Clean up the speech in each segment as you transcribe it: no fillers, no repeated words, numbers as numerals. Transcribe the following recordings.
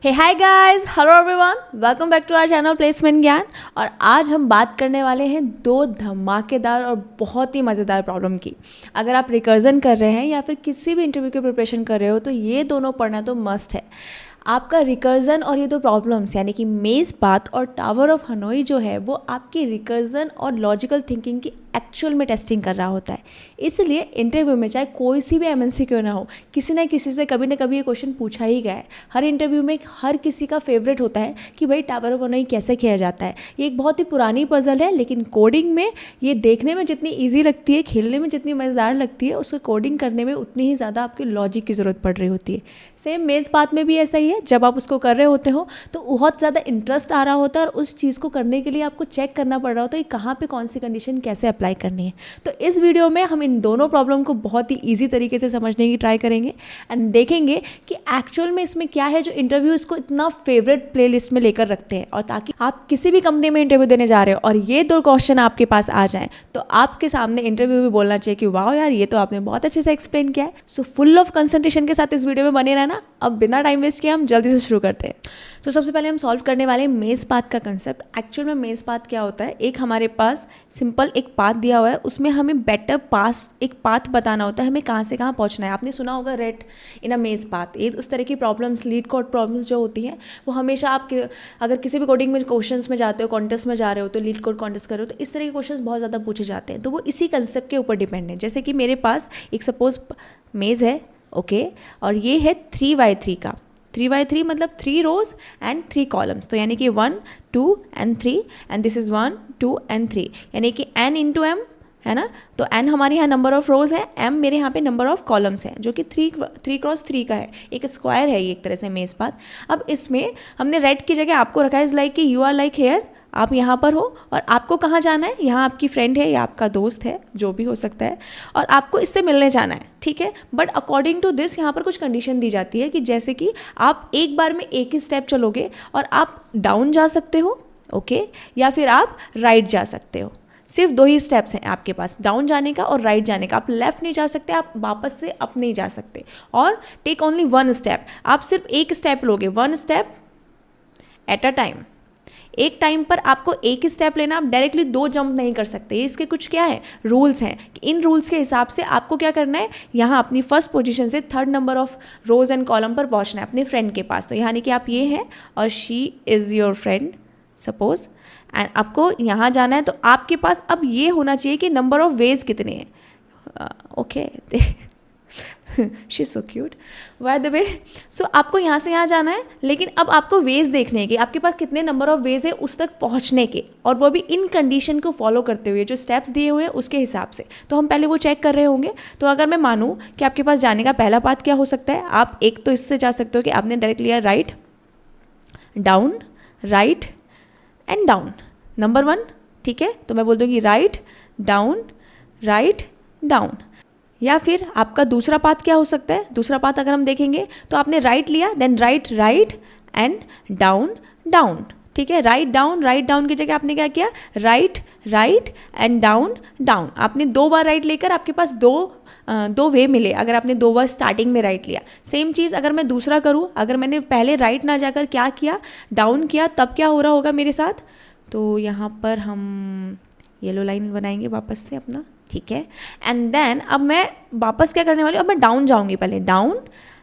Hey hi guys, hello everyone, welcome back to our channel placement Gyan. और आज हम बात करने वाले हैं दो धमाकेदार और बहुत ही मज़ेदार प्रॉब्लम की। अगर आप रिकर्जन कर रहे हैं या फिर किसी भी इंटरव्यू की प्रिपरेशन कर रहे हो तो ये दोनों पढ़ना तो मस्ट है। आपका रिकर्जन और ये दो प्रॉब्लम्स यानी कि मेज़ पाथ और टावर ऑफ हनोई जो है वो आपकी रिकर्जन और लॉजिकल थिंकिंग की एक्चुअल में टेस्टिंग कर रहा होता है। इसलिए इंटरव्यू में चाहे कोई सी भी एमएनसी क्यों ना हो, किसी न किसी से कभी ना कभी ये क्वेश्चन पूछा ही गया है। हर इंटरव्यू में हर किसी का फेवरेट होता है कि भाई टावर ऑफ हनोई कैसे किया जाता है। ये एक बहुत ही पुरानी पजल है, लेकिन कोडिंग में ये देखने में जितनी ईजी लगती है, खेलने में जितनी मज़ेदार लगती है, उसको कोडिंग करने में उतनी ही ज़्यादा आपकी लॉजिक की ज़रूरत पड़ रही होती है। सेम मेज़ पाथ में भी ऐसा ही है। जब आप उसको कर रहे होते हो तो बहुत ज़्यादा इंटरेस्ट आ रहा होता है और उस चीज़ को करने के लिए आपको चेक करना पड़ रहा होता है कि कहाँ पे कौन सी कंडीशन कैसे अप्लाई करनी है। तो इस वीडियो में हम इन दोनों प्रॉब्लम को बहुत ही ईजी तरीके से समझने की ट्राई करेंगे एंड देखेंगे कि एक्चुअल में इसमें क्या है जो इंटरव्यू इसको इतना फेवरेट प्लेलिस्ट में लेकर रखते हैं। और ताकि आप किसी भी कंपनी में इंटरव्यू देने जा रहे हो और ये दो क्वेश्चन आपके पास आ जाएं तो आपके सामने इंटरव्यू भी बोलना चाहिए कि वाह यार, ये तो आपने बहुत अच्छे से एक्सप्लेन किया है। सो फुल ऑफ कंसंट्रेशन के साथ इस वीडियो में बने रहना। अब बिना टाइम वेस्ट किए हम जल्दी से शुरू करते हैं। तो सबसे पहले हम सॉल्व करने वाले हैं मेज़ पाथ का कंसेप्ट। एक्चुअल में मेज़ पाथ क्या होता है? एक हमारे पास सिंपल एक पाथ दिया हुआ है, उसमें हमें बेटर पास एक पाथ बताना होता है, हमें कहाँ से कहाँ पहुँचना है। आपने सुना होगा रेट इन अ मेज़ पाथ। इस तरह की प्रॉब्लम्स, लीड कोड प्रॉब्लम्स जो होती हैं वो हमेशा आप अगर किसी भी कोडिंग में क्वेश्चंस में जाते हो, कॉन्टेस्ट में जा रहे हो तो लीड कोड कॉन्टेस्ट कर रहे हो तो इस तरह के क्वेश्चंस बहुत ज़्यादा पूछे जाते हैं। तो वो इसी कंसेप्ट के ऊपर डिपेंड है। जैसे कि मेरे पास एक सपोज मेज़ है, ओके, और ये है 3x3 का। 3x3 मतलब 3 रोज एंड 3 कॉलम्स। तो यानी कि 1 2 and 3 and this is 1 2 and 3, यानी कि n इंटू एम है ना। तो n हमारे यहाँ नंबर ऑफ रोज है, m मेरे यहाँ पे नंबर ऑफ कॉलम्स है, जो कि 3x3 का है। एक स्क्वायर है ये एक तरह से मेज़ पाथ। अब इसमें हमने रेड की जगह आपको रखा है इज लाइक कि यू आर लाइक हेयर, आप यहाँ पर हो और आपको कहाँ जाना है? यहाँ आपकी फ्रेंड है या आपका दोस्त है, जो भी हो सकता है, और आपको इससे मिलने जाना है, ठीक है। बट अकॉर्डिंग टू दिस यहाँ पर कुछ कंडीशन दी जाती है कि जैसे कि आप एक बार में एक ही स्टेप चलोगे और आप डाउन जा सकते हो, ओके, या फिर आप राइट जा सकते हो। सिर्फ 2 ही स्टेप्स हैं आपके पास, डाउन जाने का और राइट जाने का। आप लेफ्ट नहीं जा सकते, आप वापस से अप नहीं जा सकते। और टेक ओनली 1 स्टेप, आप सिर्फ एक स्टेप लोगे, 1 स्टेप एट अ टाइम। एक टाइम पर आपको एक ही स्टेप लेना, आप डायरेक्टली 2 जंप नहीं कर सकते। इसके कुछ क्या है, रूल्स हैं। इन रूल्स के हिसाब से आपको क्या करना है, यहाँ अपनी फर्स्ट पोजीशन से 3rd number of rows and column पर पहुँचना है अपने फ्रेंड के पास। तो यानी कि आप ये हैं और she is your friend suppose, and आपको यहाँ जाना है। तो आपके पास अब ये होना चाहिए कि नंबर ऑफ वेज कितने हैं, okay she so cute by the way. So आपको यहाँ से यहाँ जाना है, लेकिन अब आपको वेज देखने हैं कि आपके पास कितने नंबर ऑफ वेज है उस तक पहुँचने के, और वो भी इन कंडीशन को फॉलो करते हुए जो स्टेप्स दिए हुए हैं उसके हिसाब से। तो हम पहले वो चेक कर रहे होंगे। तो अगर मैं मानूँ कि आपके पास जाने का पहला पाथ क्या हो सकता है, आप एक तो इससे जा सकते हो कि आपने डायरेक्ट लिया write down right and down, number 1, ठीक है। तो मैं बोल दूँगी राइट डाउन राइट डाउन। या फिर आपका दूसरा पाथ क्या हो सकता है? दूसरा पाथ अगर हम देखेंगे तो आपने राइट लिया, then right right and down down, ठीक है। राइट डाउन की जगह आपने क्या किया, right right and down down. आपने 2 बार राइट लेकर आपके पास दो वे मिले अगर आपने 2 बार स्टार्टिंग में राइट लिया। सेम चीज़ अगर मैं दूसरा करूँ, अगर मैंने पहले राइट ना जाकर क्या किया, डाउन किया, तब क्या हो रहा होगा मेरे साथ? तो यहाँ पर हम येलो लाइन बनाएंगे वापस से अपना, ठीक है। एंड देन अब मैं वापस क्या करने वाली हूँ, अब मैं डाउन जाऊँगी, पहले down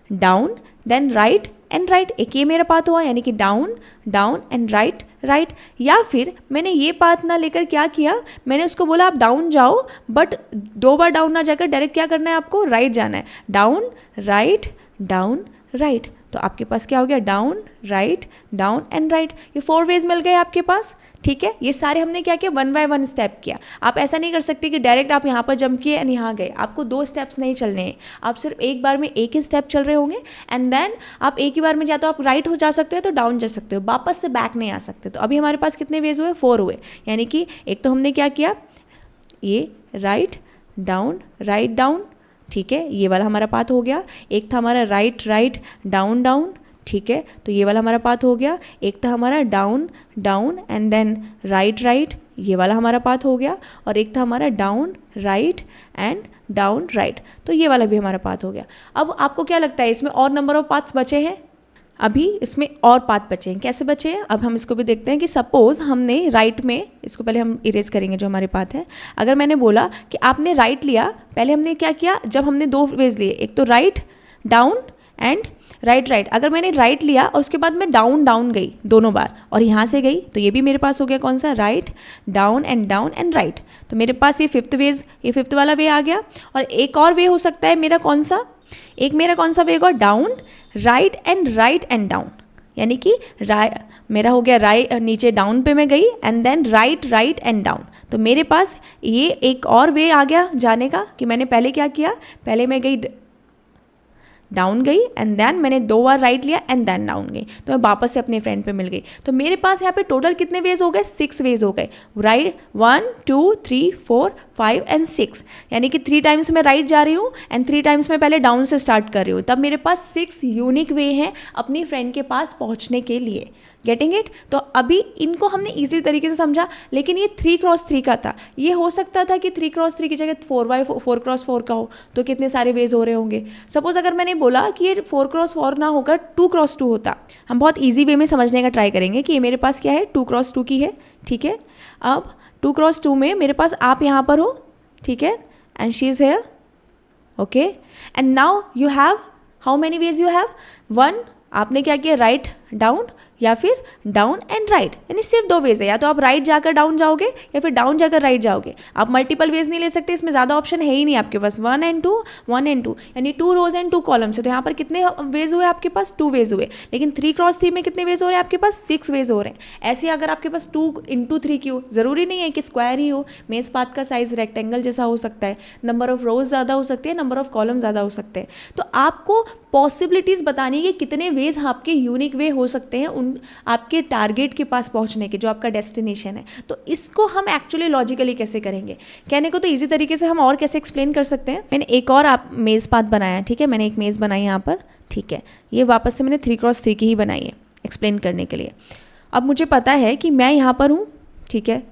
down then right and right. एक ये मेरा पाथ हुआ, यानी कि down down and right right. या फिर मैंने ये पाथ ना लेकर क्या किया, मैंने उसको बोला आप डाउन जाओ, बट 2 बार डाउन ना जाकर डायरेक्ट क्या करना है, आपको राइट जाना है, डाउन राइट। तो आपके पास क्या हो गया, डाउन एंड राइट। ये 4 वेज मिल गए आपके पास, ठीक है। ये सारे हमने क्या किया, 1 बाय 1 स्टेप किया। आप ऐसा नहीं कर सकते कि डायरेक्ट आप यहाँ पर जंप किए एंड यहाँ गए। आपको 2 स्टेप्स नहीं चलने हैं, आप सिर्फ एक बार में एक ही स्टेप चल रहे होंगे। एंड देन आप एक ही बार में या तो आप राइट हो जा सकते हो तो डाउन जा सकते हो, वापस से बैक नहीं आ सकते। तो अभी हमारे पास कितने वेज हुए, 4 हुए। यानी कि एक तो हमने क्या किया, ये राइट डाउन, ठीक है, ये वाला हमारा पाथ हो गया। एक था हमारा राइट डाउन, ठीक है, तो ये वाला हमारा पाथ हो गया। एक था हमारा डाउन एंड देन राइट, ये वाला हमारा पाथ हो गया। और एक था हमारा down right and down right, तो ये वाला भी हमारा पाथ हो गया। अब आपको क्या लगता है इसमें और नंबर ऑफ पाथ्स बचे हैं? अभी इसमें और पाथ बचे हैं। कैसे बचे हैं अब हम इसको भी देखते हैं कि सपोज हमने राइट में, इसको पहले हम इरेज करेंगे जो हमारे पाथ है। अगर मैंने बोला कि आपने राइट लिया, पहले हमने क्या किया, जब हमने दो वेज लिए, एक तो right down and right right, अगर मैंने राइट लिया और उसके बाद मैं डाउन डाउन गई दोनों बार और यहाँ से गई, तो ये भी मेरे पास हो गया कौन सा, राइट डाउन एंड राइट। तो मेरे पास ये फिफ्थ वाला वे आ गया। और एक और वे हो सकता है मेरा कौन सा, एक मेरा कौन सा वे होगा, डाउन राइट एंड डाउन, यानी कि मेरा हो गया राइट, नीचे डाउन पे मैं गई and then right and down. तो मेरे पास ये एक और वे आ गया जाने का कि मैंने पहले क्या किया, पहले मैं गई डाउन गई एंड देन मैंने 2 बार राइट लिया एंड देन डाउन गई, तो मैं वापस से अपने फ्रेंड पे मिल गई। तो मेरे पास यहाँ पे टोटल कितने वेज हो गए, 6 वेज हो गए, राइट 1 2 3 4 5 एंड 6, यानी कि 3 टाइम्स मैं राइट जा रही हूँ एंड 3 टाइम्स मैं पहले डाउन से स्टार्ट कर रही हूँ। तब मेरे पास 6 यूनिक वे हैं अपनी फ्रेंड के पास पहुँचने के लिए। Getting it? तो अभी इनको हमने ईजी तरीके से समझा, लेकिन ये 3x3 का था। ये हो सकता था कि 3x3 की जगह 4x4 का हो, तो कितने सारे वेज हो रहे होंगे। सपोज अगर मैंने बोला कि ये 4x4 ना होकर 2x2 होता, हम बहुत ईजी वे में समझने का ट्राई करेंगे कि ये मेरे पास क्या है, 2x2 की है, ठीक है। अब 2x2 में मेरे पास आप यहाँ पर हो, ठीक है, and she is here, okay, and now you have how many ways you have, 1, आपने क्या किया, राइट डाउन या फिर डाउन एंड राइट, यानी सिर्फ 2 वेज है, या तो आप राइट जाकर डाउन जाओगे या फिर डाउन जाकर राइट जाओगे। आप मल्टीपल वेज नहीं ले सकते, इसमें ज़्यादा ऑप्शन है ही नहीं आपके पास, 1 and 2 यानी 2 रोज एंड 2 कॉलम्स है। तो यहाँ पर कितने वेज हुए आपके पास, 2 वेज हुए। लेकिन 3x3 में कितने वेज हो रहे हैं आपके पास, 6 वेज हो रहे हैं। ऐसे अगर आपके पास 2 × 3 की हो, ज़रूरी नहीं है कि स्क्वायर ही हो, मेज पाथ का साइज रेक्टेंगल जैसा हो सकता है, नंबर ऑफ रोज ज़्यादा हो सकती है, नंबर ऑफ कॉलम ज़्यादा हो सकते हैं। तो आपको पॉसिबिलिटीज़ बतानी है कि कितने वेज आपके यूनिक वे हो सकते हैं उन आपके टारगेट के पास पहुंचने के, जो आपका डेस्टिनेशन है। तो इसको हम एक्चुअली लॉजिकली कैसे करेंगे, कहने को तो इजी तरीके से हम और कैसे एक्सप्लेन कर सकते हैं। मैंने एक और आप मेज़ पाथ बनाया, ठीक है, मैंने एक मेज़ बनाई यहाँ पर, ठीक है, ये वापस से मैंने 3x3 की ही बनाई है एक्सप्लेन करने के लिए। अब मुझे पता है कि मैं यहाँ पर हूँ, ठीक है,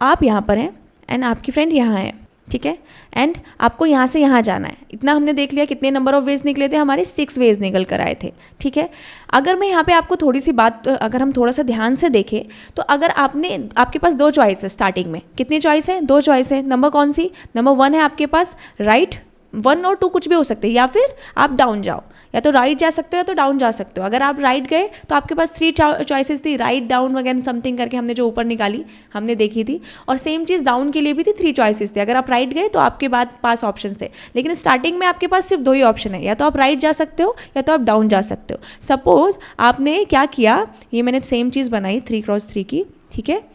आप यहाँ पर हैं एंड आपकी फ्रेंड यहाँ है, ठीक है, एंड आपको यहाँ से यहाँ जाना है। इतना हमने देख लिया, कितने नंबर ऑफ वेज निकले थे हमारे, 6 वेज निकल कर आए थे, ठीक है। अगर मैं यहाँ पे आपको थोड़ी सी बात, अगर हम थोड़ा सा ध्यान से देखें, तो अगर आपके पास 2 चॉइस है स्टार्टिंग में, कितनी चॉइस है, 2 चॉइस है। नंबर कौन सी, नंबर 1 है आपके पास राइट, 1 और 2 कुछ भी हो सकते हैं, या फिर आप डाउन जाओ, या तो राइट जा सकते हो या तो डाउन जा सकते हो। अगर आप राइट गए तो आपके पास 3 चॉइसेस थी, राइट डाउन वगैरह समथिंग करके हमने जो ऊपर निकाली हमने देखी थी, और सेम चीज़ डाउन के लिए भी थी, 3 चॉइसेस थे। अगर आप राइट गए तो आपके पास ऑप्शन थे, लेकिन स्टार्टिंग में आपके पास सिर्फ 2 ही ऑप्शन है, या तो आप राइट जा सकते हो या तो आप डाउन जा सकते हो। सपोज आपने क्या किया, ये मैंने सेम चीज़ बनाई 3x3 की, ठीक है।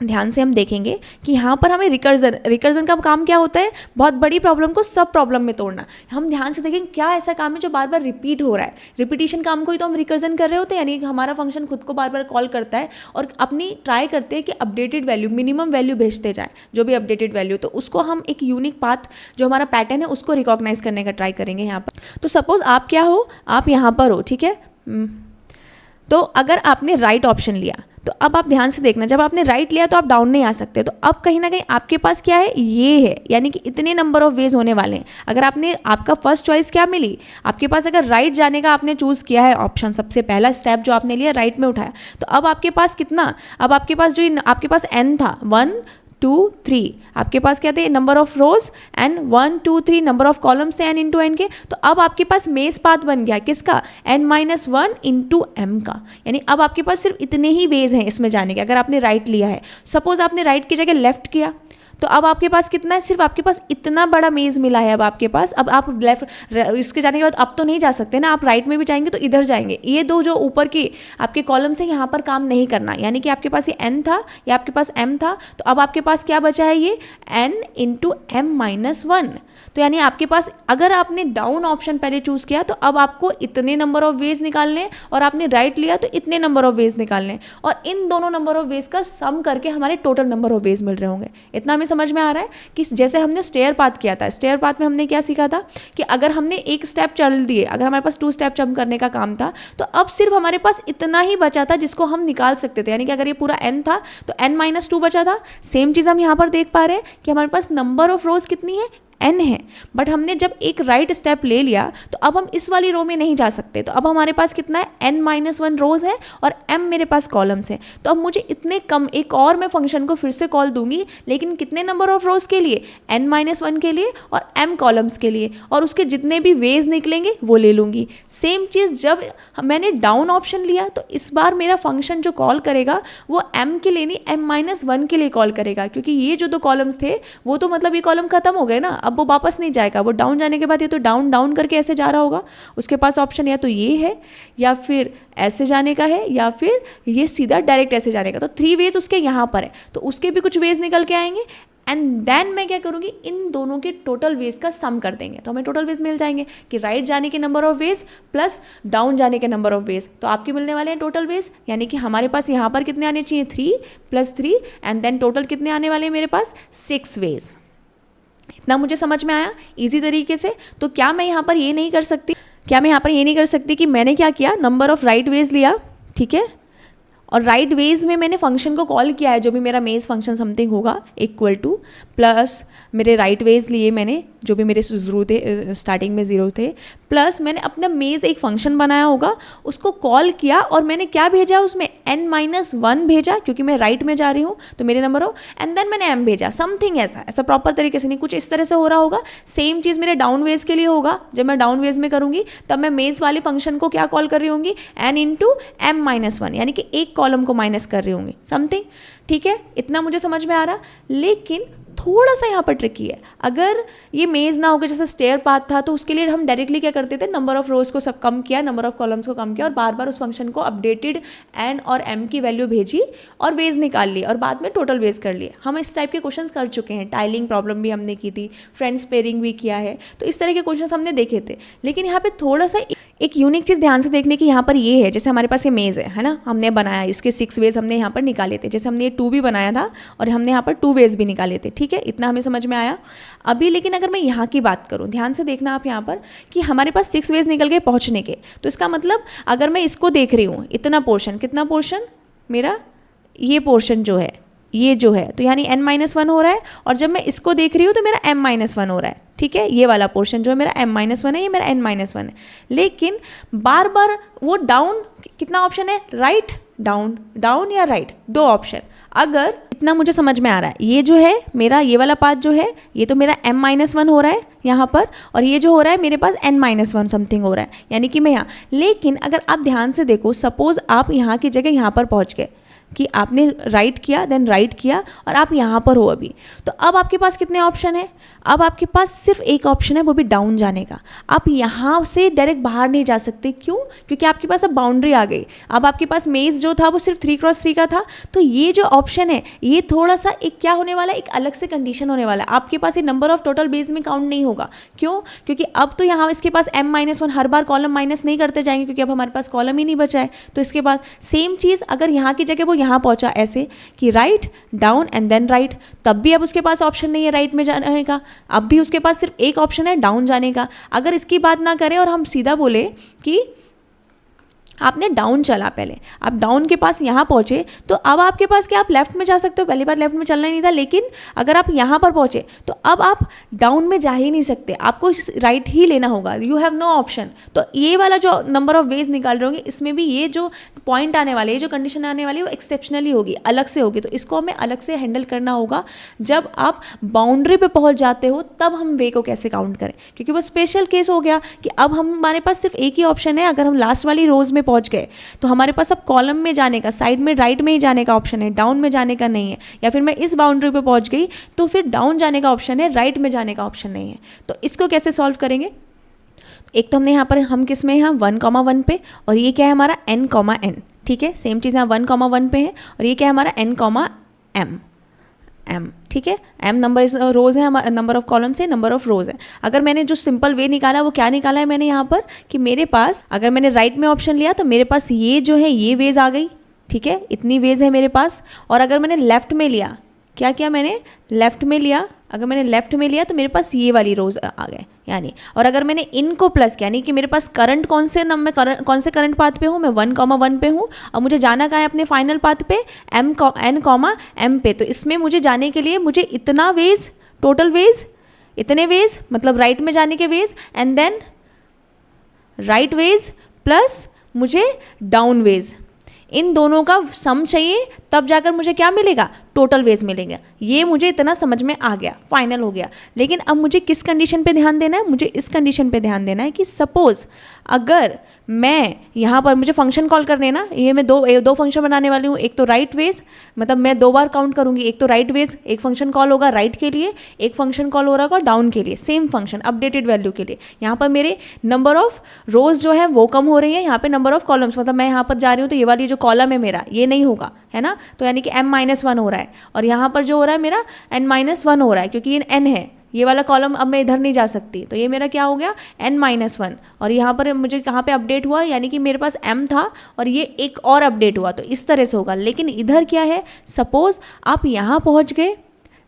ध्यान से हम देखेंगे कि यहाँ पर हमें रिकर्जन का काम क्या होता है, बहुत बड़ी प्रॉब्लम को सब प्रॉब्लम में तोड़ना। हम ध्यान से देखेंगे क्या ऐसा काम है जो बार बार रिपीट हो रहा है, रिपीटिशन काम को ही तो हम रिकर्जन कर रहे होते हैं, यानी हमारा फंक्शन खुद को बार बार कॉल करता है और अपनी ट्राई करते हैं कि अपडेटेड वैल्यू, मिनिमम वैल्यू भेजते जाए, जो भी अपडेटेड वैल्यू, तो उसको हम एक यूनिक पाथ जो हमारा पैटर्न है उसको रिकॉग्नाइज करने का ट्राई करेंगे यहाँ पर। तो सपोज आप क्या हो, आप यहाँ पर हो, ठीक है। तो अगर आपने राइट ऑप्शन लिया, तो अब आप ध्यान से देखना, जब आपने राइट लिया तो आप डाउन नहीं आ सकते। तो अब कहीं ना कहीं आपके पास क्या है, ये है, यानी कि इतने नंबर ऑफ वेज होने वाले हैं। अगर आपका फर्स्ट चॉइस क्या मिली आपके पास, अगर राइट जाने का आपने चूज़ किया है ऑप्शन, सबसे पहला स्टेप जो आपने लिया राइट में उठाया, तो अब आपके पास कितना, अब आपके पास जो आपके पास n था 1 2 3, आपके पास क्या थे, number of rows, and 1 2 3 number of columns थे n इंटू एन के। तो अब आपके पास मेज पाथ बन गया किसका, n-1 इंटू m का, यानी अब आपके पास सिर्फ इतने ही वेज हैं इसमें जाने के। अगर आपने राइट लिया है, सपोज आपने राइट की जगह लेफ्ट किया, तो अब आपके पास कितना है, सिर्फ आपके पास इतना बड़ा मेज मिला है अब आपके पास। अब आप लेफ्ट इसके जाने के बाद अब तो नहीं जा सकते ना, आप राइट में भी जाएंगे तो इधर जाएंगे, ये 2 जो ऊपर के आपके कॉलम से यहाँ पर काम नहीं करना, यानी कि आपके पास ये n था या आपके पास m था, तो अब आपके पास क्या बचा है, ये n इंटू m-1। तो यानी आपके पास, अगर आपने डाउन ऑप्शन पहले चूज किया तो अब आपको इतने नंबर ऑफ वेज निकालने, और आपने राइट लिया तो इतने नंबर ऑफ वेज निकालने, और इन दोनों नंबर ऑफ वेज का सम करके हमारे टोटल नंबर ऑफ वेज मिल रहे होंगे। इतना हमें समझ में आ रहा है कि जैसे हमने स्टेयर पाथ किया था, स्टेयर पाथ में हमने क्या सीखा था कि अगर हमने एक स्टेप चल दिए, अगर हमारे पास 2 स्टेप जंप करने का काम था, तो अब सिर्फ हमारे पास इतना ही बचा था जिसको हम निकाल सकते थे, यानी कि अगर ये पूरा n था तो n-2 बचा था। सेम चीज़ हम यहाँ पर देख पा रहे हैं कि हमारे पास नंबर ऑफ रोज कितनी है, n है, बट हमने जब एक राइट स्टेप ले लिया तो अब हम इस वाली रो में नहीं जा सकते। तो अब हमारे पास कितना है, n-1 रोज है और m मेरे पास कॉलम्स है। तो अब मुझे इतने कम, एक और मैं फंक्शन को फिर से कॉल दूंगी, लेकिन कितने नंबर ऑफ रोज के लिए, n-1 के लिए और m कॉलम्स के लिए, और उसके जितने भी वेज निकलेंगे वो ले लूँगी। सेम चीज़ जब मैंने डाउन ऑप्शन लिया तो इस बार मेरा फंक्शन जो कॉल करेगा वो m के लिए नहीं, m-1 के लिए कॉल करेगा, क्योंकि ये जो दो कॉलम्स थे वो तो मतलब ये कॉलम खत्म हो गए ना, अब वो वापस नहीं जाएगा। वो डाउन जाने के बाद ये तो डाउन डाउन करके ऐसे जा रहा होगा, उसके पास ऑप्शन या तो ये है या फिर ऐसे जाने का है या फिर ये सीधा डायरेक्ट ऐसे जाने का। तो 3 वेज उसके यहाँ पर है, तो उसके भी कुछ वेज निकल के आएंगे एंड देन मैं क्या करूँगी, इन दोनों के टोटल वेज का सम कर देंगे तो हमें टोटल वेज मिल जाएंगे कि राइट जाने के number of veg plus down जाने के नंबर ऑफ वेज, तो आपके मिलने वाले हैं टोटल वेज। यानी कि हमारे पास यहाँ पर कितने आने चाहिए, 3 + 3 एंड देन टोटल कितने आने वाले हैं मेरे पास, 6 वेज। इतना मुझे समझ में आया इजी तरीके से। तो क्या मैं यहाँ पर ये नहीं कर सकती, कि मैंने क्या किया, नंबर ऑफ राइट वेज लिया, ठीक है, और राइट वेज में मैंने फंक्शन को कॉल किया है, जो भी मेरा मेज फंक्शन समथिंग होगा इक्वल टू प्लस मेरे राइट वेज लिए मैंने, जो भी मेरे ज़ीरो थे स्टार्टिंग में 0 थे, प्लस मैंने अपना मेज एक फंक्शन बनाया होगा, उसको कॉल किया और मैंने क्या भेजा उसमें, n-1 भेजा, क्योंकि मैं राइट में जा रही हूँ तो मेरे नंबर हो, एंड देन मैंने m भेजा। समथिंग ऐसा प्रॉपर तरीके से नहीं, कुछ इस तरह से हो रहा होगा। सेम चीज़ मेरे डाउन वेज के लिए होगा, जब मैं डाउन वेज में करूँगी तब मैं मेज वाले फंक्शन को क्या कॉल कर रही होंगी, n/m-1, यानी कि एक कॉलम को माइनस कर रही होंगी समथिंग, ठीक है। इतना मुझे समझ में आ रहा, लेकिन थोड़ा सा यहाँ पर ट्रिकी है। अगर ये मेज़ ना होगा, जैसे स्टेयर पाथ था, तो उसके लिए हम डायरेक्टली क्या करते थे, नंबर ऑफ रोज को सब कम किया, नंबर ऑफ कॉलम्स को कम किया और बार बार उस फंक्शन को अपडेटेड n और m की वैल्यू भेजी और वेज निकाल ली और बाद में टोटल वेज कर लिए। हम इस टाइप के क्वेश्चंस कर चुके हैं, टाइलिंग प्रॉब्लम भी हमने की थी, फ्रेंड्स पेयरिंग भी किया है, तो इस तरह के क्वेश्चंस हमने देखे थे। लेकिन यहाँ पे थोड़ा सा एक यूनिक चीज़ ध्यान से देखने की यहाँ पर ये है, जैसे हमारे पास ये मेज़ है ना, हमने बनाया, इसके 6 वेज हमने यहाँ पर निकाले थे, जैसे हमने ये 2 भी बनाया था और हमने यहाँ पर 2 वेज भी निकाले थे, ठीक है, इतना हमें समझ में आया अभी। लेकिन अगर मैं यहाँ की बात करूँ, ध्यान से देखना आप यहाँ पर कि हमारे पास 6 वेज निकल गए पहुँचने के, तो इसका मतलब अगर मैं इसको देख रही हूँ, इतना पोर्शन, कितना पोर्शन मेरा, ये पोर्शन जो है, ये जो है, तो यानी n-1 हो रहा है, और जब मैं इसको देख रही हूँ तो मेरा m-1 हो रहा है, ठीक है। ये वाला पोर्शन जो है मेरा m-1 है, ये मेरा n-1 है। लेकिन बार बार वो डाउन, कितना ऑप्शन है, राइट डाउन, डाउन या राइट, 2 ऑप्शन। अगर इतना मुझे समझ में आ रहा है, ये जो है मेरा, ये वाला पार्ट जो है, ये तो मेरा m-1 हो रहा है यहाँ पर, और ये जो हो रहा है मेरे पास n-1 समथिंग हो रहा है, यानी कि मैं यहाँ। लेकिन अगर आप ध्यान से देखो, सपोज आप यहाँ की जगह यहाँ पर पहुँच गए, कि आपने राइट किया, देन राइट किया और आप यहाँ पर हो अभी, तो अब आपके पास कितने ऑप्शन है, अब आपके पास सिर्फ एक ऑप्शन है, वो भी डाउन जाने का। आप यहाँ से डायरेक्ट बाहर नहीं जा सकते, क्यों, क्योंकि आपके पास अब बाउंड्री आ गई। अब आपके पास मेज जो था वो सिर्फ 3x3 का था, तो ये जो ऑप्शन है ये थोड़ा सा एक क्या होने वाला है, एक अलग से कंडीशन होने वाला है। आपके पास ये नंबर ऑफ टोटल बेस में काउंट नहीं होगा, क्यों, क्योंकि अब तो यहाँ इसके पास m-1 हर बार कॉलम माइनस नहीं करते जाएंगे, क्योंकि अब हमारे पास कॉलम ही नहीं बचा है। तो इसके बाद सेम चीज़, अगर यहाँ की जगह वो यहाँ पहुँचा ऐसे कि right down and then right, तब भी अब उसके पास ऑप्शन नहीं है राइट में जाने का, अब भी उसके पास सिर्फ एक ऑप्शन है डाउन जाने का। अगर इसकी बात ना करें और हम सीधा बोले कि आपने डाउन चला, पहले आप डाउन के पास यहाँ पहुँचे, तो अब आपके पास क्या, आप लेफ्ट में जा सकते हो, पहली बात लेफ्ट में चलना ही नहीं था। लेकिन अगर आप यहाँ पर पहुँचे तो अब आप डाउन में जा ही नहीं सकते, आपको राइट ही लेना होगा, यू हैव नो ऑप्शन। तो ये वाला जो नंबर ऑफ वेज निकाल रहे होंगे, इसमें भी ये जो पॉइंट आने वाले, ये जो कंडीशन आने वाली है वो एक्सेप्शनली होगी, अलग से होगी। तो इसको हमें अलग से हैंडल करना होगा। जब आप बाउंड्री पे पहुँच जाते हो तब हम वे को कैसे काउंट करें, क्योंकि वो स्पेशल केस हो गया कि अब हमारे पास सिर्फ एक ही ऑप्शन है। अगर हम लास्ट वाली रोज में पहुंच गए तो हमारे पास अब कॉलम में जाने का, साइड में राइट में ही जाने का ऑप्शन है, डाउन में जाने का नहीं है। या फिर मैं इस बाउंड्री पे पहुंच गई तो फिर डाउन जाने का ऑप्शन है, राइट में जाने का ऑप्शन नहीं है। तो इसको कैसे सॉल्व करेंगे, एक तो हमने यहाँ पर, हम किस में यहाँ 1,1 पे, और ये क्या है हमारा n,n, ठीक है। सेम चीज़ यहाँ 1,1 पे है और ये क्या है हमारा n,m, ठीक है। m नंबर इस रोज़ है, नंबर ऑफ कॉलम्स है, नंबर ऑफ रोज़ है। अगर मैंने जो सिंपल वे निकाला वो क्या निकाला है मैंने यहाँ पर, कि मेरे पास अगर मैंने राइट में ऑप्शन लिया तो मेरे पास ये जो है ये वेज आ गई, ठीक है, इतनी वेज है मेरे पास। और अगर मैंने लेफ़्ट में लिया, क्या किया मैंने, लेफ़्ट में लिया, अगर मैंने लेफ़्ट में लिया तो मेरे पास ये वाली रोज़ आ गए यानी। और अगर मैंने इनको प्लस किया, यानी कि मेरे पास करंट कौन से कौन से करंट पाथ पे हूँ, मैं 1,1 पे हूँ और मुझे जाना कहाँ है अपने फाइनल पाथ पे, n,m पे। तो इसमें मुझे जाने के लिए मुझे इतना वेज, टोटल वेज इतने वेज मतलब राइट में जाने के ways, and then right ways plus मुझे डाउन वेज, इन दोनों का सम चाहिए, तब जाकर मुझे क्या मिलेगा, टोटल वेज मिलेगा। ये मुझे इतना समझ में आ गया, फाइनल हो गया। लेकिन अब मुझे किस कंडीशन पे ध्यान देना है, मुझे इस कंडीशन पे ध्यान देना है कि सपोज अगर मैं यहाँ पर मुझे फंक्शन कॉल करने ना, ये मैं दो फंक्शन बनाने वाली हूँ, एक तो राइट वेज, मतलब मैं 2 बार काउंट करूँगी, एक तो राइट वेज, एक फंक्शन कॉल होगा राइट के लिए, एक फंक्शन कॉल हो रहा होगा डाउन के लिए, सेम फंक्शन अपडेटेड वैल्यू के लिए। यहाँ पर मेरे नंबर ऑफ रोज जो है वो कम हो रही है, यहाँ पे नंबर ऑफ कॉलम्स, मतलब मैं यहाँ पर जा रही हूँ तो ये वाली जो कॉलम है मेरा ये नहीं होगा, है ना, तो यानी कि m-1 हो रहा है, और यहाँ पर जो हो रहा है मेरा n-1 हो रहा है, क्योंकि ये n है, ये वाला कॉलम अब मैं इधर नहीं जा सकती, तो ये मेरा क्या हो गया n-1, और यहाँ पर मुझे कहाँ पे अपडेट हुआ, यानी कि मेरे पास m था और ये एक और अपडेट हुआ, तो इस तरह से होगा। लेकिन इधर क्या है, सपोज आप यहाँ पहुँच गए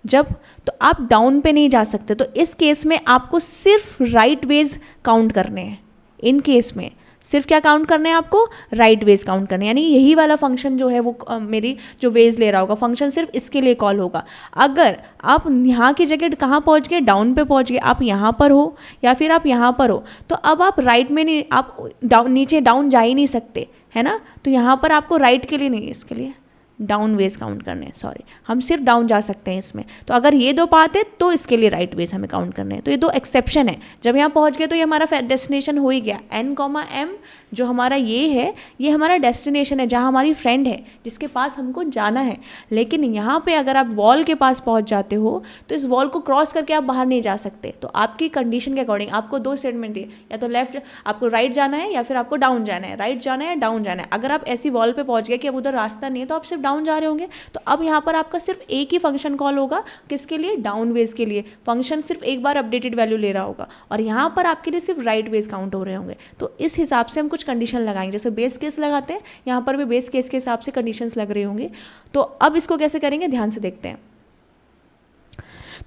जब, तो आप डाउन पे नहीं जा सकते, तो इस केस में आपको सिर्फ राइट वेज काउंट करने हैं। इन केस में सिर्फ क्या काउंट करना है आपको, राइट वेज काउंट करने हैं, यानी यही वाला फंक्शन जो है वो मेरी जो वेज ले रहा होगा फंक्शन सिर्फ इसके लिए कॉल होगा। अगर आप यहाँ की जगह कहाँ पहुँच गए, डाउन पे पहुँच गए, आप यहाँ पर हो या फिर आप यहाँ पर हो, तो अब आप राइट में नहीं, आप डाउन नीचे डाउन जा ही नहीं सकते, है ना, तो यहाँ पर आपको राइट के लिए नहीं, इसके लिए डाउन वेज काउंट करने हैं, सॉरी, हम सिर्फ डाउन जा सकते हैं इसमें। तो अगर ये 2 पाथ है तो इसके लिए राइट वेज हमें काउंट करने हैं। तो ये 2 एक्सेप्शन है। जब यहाँ पहुँच गए तो ये हमारा डेस्टिनेशन हो ही गया। n, जो हमारा ये है, ये हमारा डेस्टिनेशन है, जहाँ हमारी फ्रेंड है जिसके पास हमको जाना है। लेकिन यहाँ पे अगर आप वॉल के पास पहुँच जाते हो तो इस वॉल को क्रॉस करके आप बाहर नहीं जा सकते। तो आपकी कंडीशन के अकॉर्डिंग आपको 2 स्टेटमेंट दिए, या तो लेफ्ट आपको राइट जाना है या फिर आपको डाउन जाना है, राइट जाना है या डाउन जाना है। अगर आप ऐसी वॉल पे पहुँच गए कि अब उधर रास्ता नहीं है तो आप सिर्फ डाउन जा रहे होंगे, तो अब यहाँ पर आपका सिर्फ एक ही फंक्शन कॉल होगा, किसके लिए, डाउन वेज के लिए। फंक्शन सिर्फ एक बार अपडेटेड वैल्यू ले रहा होगा और यहाँ पर आपके लिए सिर्फ राइट वेज काउंट हो रहे होंगे। तो इस हिसाब से हम कुछ कंडीशन लगाएंगे, जैसे बेस केस लगाते हैं, यहाँ पर भी बेस केस के हिसाब से कंडीशंस लग रहे होंगे। तो अब इसको कैसे करेंगे, ध्यान से देखते हैं।